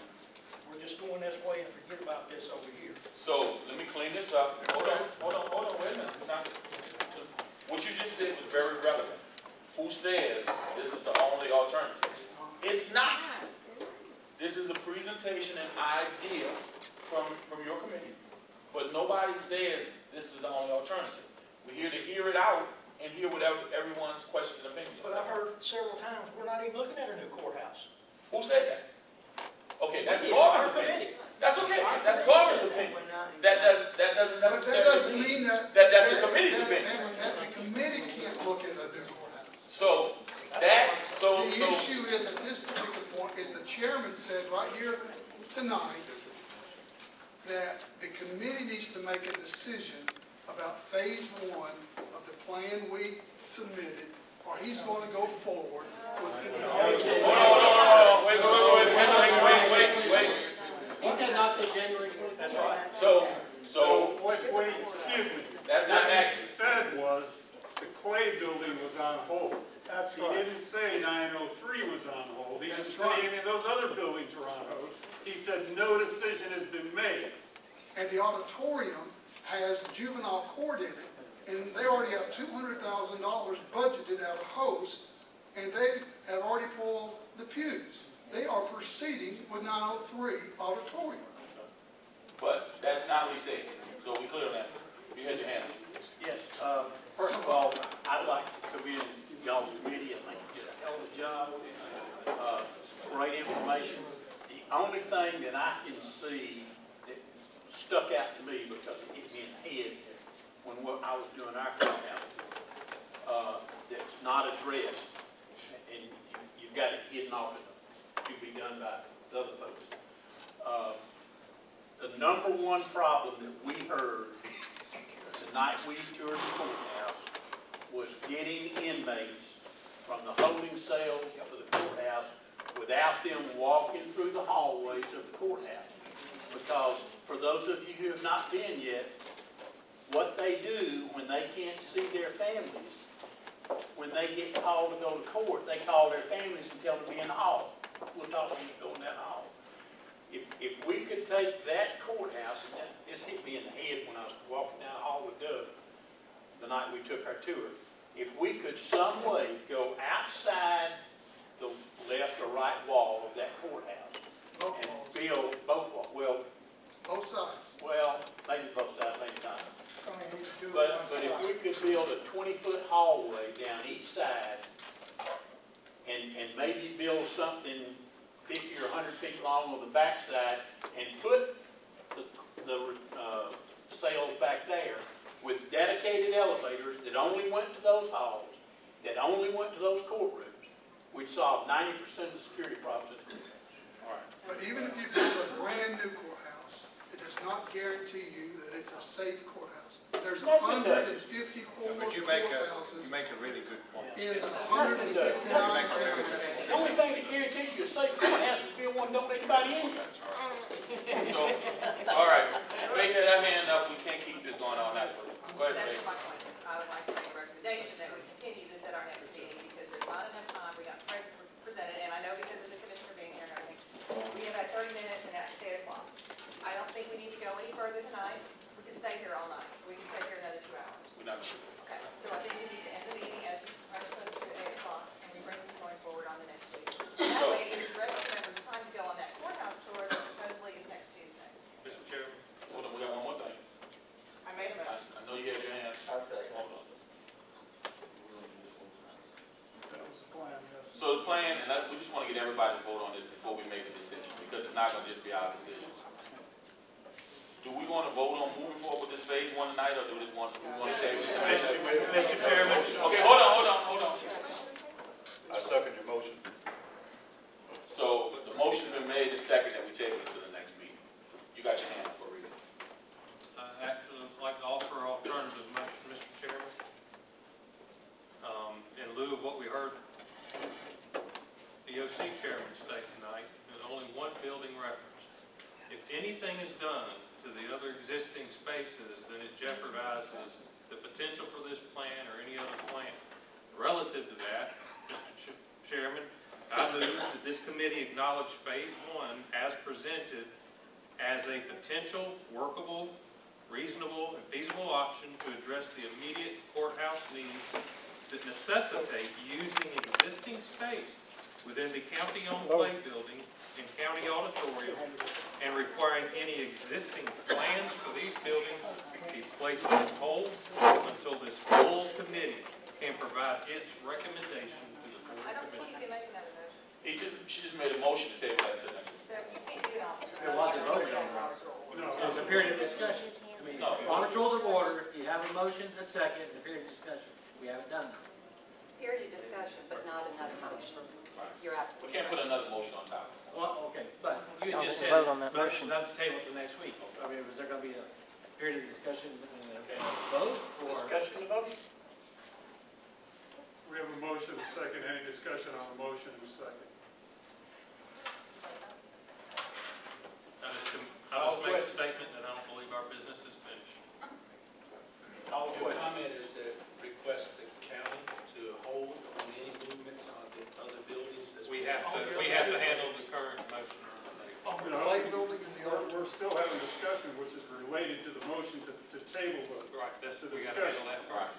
we're just going this way and forget about this over here. So let me clean this up. Hold on, wait a minute. What you just said was very relevant. Who says this is the only alternative? It's not. This is a presentation and idea from your committee. But nobody says this is the only alternative. We're here to hear it out and hear whatever everyone's questions and opinions. But I've heard several times, we're not even looking at a new courthouse. Who said that? Okay, that's Garvin's opinion. That's okay. That's Garvin's opinion. That doesn't necessarily But that doesn't mean that's the committee's opinion. That the committee can't look at a new courthouse. So The issue is, at this particular point, is the chairman said right here tonight that the committee needs to make a decision about phase 1 of the plan we submitted, or he's going to go forward with. Wait. He said not till January 20th. That's right. So Wait, excuse me. That's not What accurate. he said was the Clay building was on hold. That's He right. didn't say 903 was on hold. He didn't That's say right. any of those other buildings were on hold. He said no decision has been made. And the auditorium has juvenile court in it, and they already have $200,000 budgeted out of host, and they have already pulled the pews. They are proceeding with 903 auditorium. But that's not what he said. So we clear on that. You had your hand up. Yes, first of all, I'd like to commend y'all's committee. I think you did a hell of a job. Great information. The only thing that I can see that stuck out to me because it hit me in the head when I was doing our courthouse, that's not addressed, and you've got it hidden off it to be done by the other folks. The number one problem that we heard the night we toured the courthouse was getting inmates from the holding cells to the courthouse without them walking through the hallways of the courthouse. Because for those of you who have not been yet, what they do when they can't see their families, when they get called to go to court, they call their families and tell them to be in the hall. We'll talk to you going down the hall. If we could take that courthouse, and this hit me in the head when I was walking down the hall with Doug the night we took our tour. If we could some way go outside the left or right wall of that courthouse Both and walls, build both walls, well, both sides. maybe both sides, maybe not. Probably need to do it But one if side. we could build a 20-foot hallway down each side and maybe build something 50 or 100 feet long on the backside and put the cells back there with dedicated elevators that only went to those halls, that only went to those courtrooms, we'd solve 90% of the security problems in the courthouse. All right. But even if you build a brand new courthouse, it does not guarantee you that it's a safe courthouse. There's Nothing does. 154 But you courthouses make a really good point. in Nothing does. 159 counties. The only thing that guarantees you a safe courthouse is build one, don't let anybody in. So, all right, Faith had her hand up, we can't keep this going all night. Go ahead, That's Faith. my point. I would like to make a recommendation that we continue this at our next meeting because there's not enough time. We got presented, and I know because of the commissioner being here and everything. We have had 30 minutes and that's 8 o'clock. I don't think we need to go any further tonight. We can stay here all night. We can stay here another 2 hours. We're not gonna do it. Okay, so I think we need to end the meeting as we're supposed to at 8 o'clock, and we bring this going forward on the next meeting. That way, it gives the rest of the members time to go on that courthouse tour that supposedly is next Tuesday. Mr. Chairman, Hold on, we got one more thing. I made a motion. I know you had your hand. I'll second. Hold on. That was the plan, yes. So the plan, and we just want to get everybody to vote on this before we make a decision, because it's not going to just be our decision. Do we want to vote on moving forward with this phase 1 tonight, or do we want to table it to next week? Mr. Chairman, Okay, hold on. I second your motion. So the motion's been made and second that we table it to the next meeting. You got your hand up for reading. actually, I'd like to offer an alternative motion, Mr. Chairman. In lieu of what we heard the OC chairman state tonight, there's only one building reference. If anything is done to the other existing spaces, then it jeopardizes the potential for this plan or any other plan. Relative to that, Mr. Chairman, I move that this committee acknowledge phase 1 as presented as a potential workable, reasonable, and feasible option to address the immediate courthouse needs that necessitate using existing space within the county-owned play building and county auditorium, and requiring any existing plans for these buildings be placed on hold until this full committee can provide its recommendation to the board I of don't think you commissioners. can make another motion. She just made a motion to table that to the next meeting. So you can't do it all. There wasn't voted on No. There's a period of discussion. I mean, No. Robert's Rules of Order, you have a motion, a second, and a period of discussion. We haven't done that. Period of discussion, but not another motion. You're We absolutely can't put right. another motion on top. Well, okay, but you No, just we'll said, vote on that motion. let's table it to next week. I mean, was there gonna be a period of discussion and a vote, or? Discussion about it? We have a motion, a second, any discussion on the motion in a second? I just make a statement that I don't believe our business is finished. Call the Your question. comment is to request the county to hold on any movements on the other buildings as We have to handle the current motion on the table. On the play building and the We're still having discussion, which is related to the motion to table the. Right, that's, The we gotta handle discussion. that first.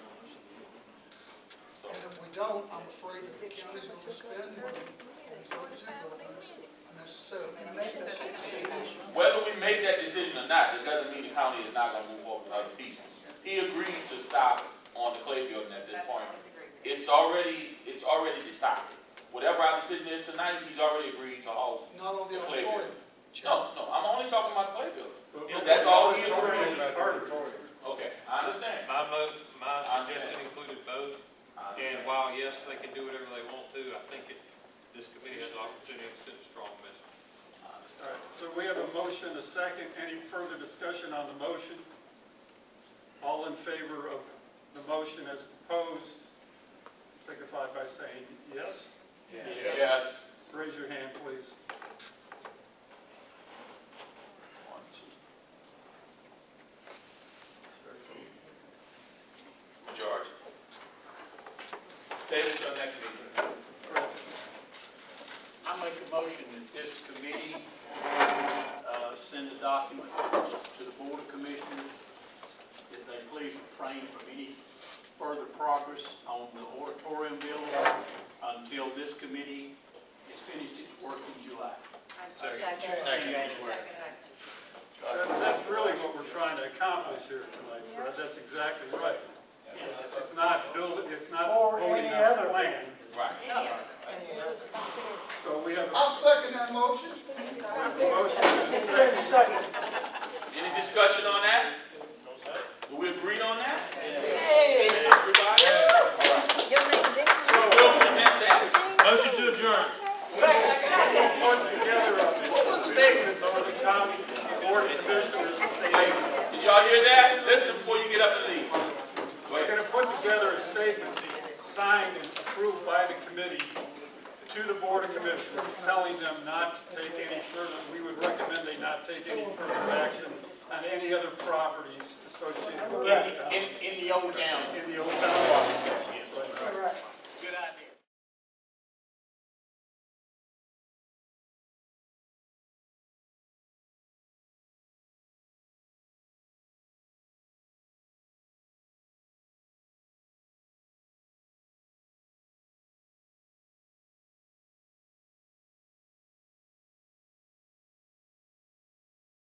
And if we don't, I'm afraid that the county's going to spend money on these other two buildings unnecessarily. Whether we make that decision or not, it doesn't mean the county is not going to move forward with other pieces. He agreed to stop on the clay building at this point. It's already decided. Whatever our decision is tonight, he's already agreed to hold Not on the the clay auditorium. building. No, I'm only talking about the clay building. But That's all he auditorium agreed. is part of it. Okay, I understand. My suggestion included both, and while, yes, they can do whatever they want to, I think this committee has an opportunity to send a strong message. All right, so we have a motion, a second, any further discussion on the motion? All in favor of the motion as proposed, signify by saying yes. Yes. Raise your hand, please. 1, 2. Majority. Table to our next meeting. I make a motion that this committee send a document to the Board of Commissioners that they please refrain from any further progress on the auditorium building until this committee has finished its work in July. That's really what we're trying to accomplish here tonight, Fred. That's exactly right. It's not building, it's not voting on the plan. Right. So we have I'll second that motion. a motion and a second. Any discussion on that? Do we agree on that? Everybody? So we'll present that. Motion to adjourn. Put together a statement for the county board of commissioners. Did y'all hear that? Listen before you get up and leave. Go We're ahead. going to put together a statement signed and approved by the committee to the Board of Commissioners, telling them not to take any further, we would recommend they not take any further action on any other properties associated with that town. In the old town. In the old town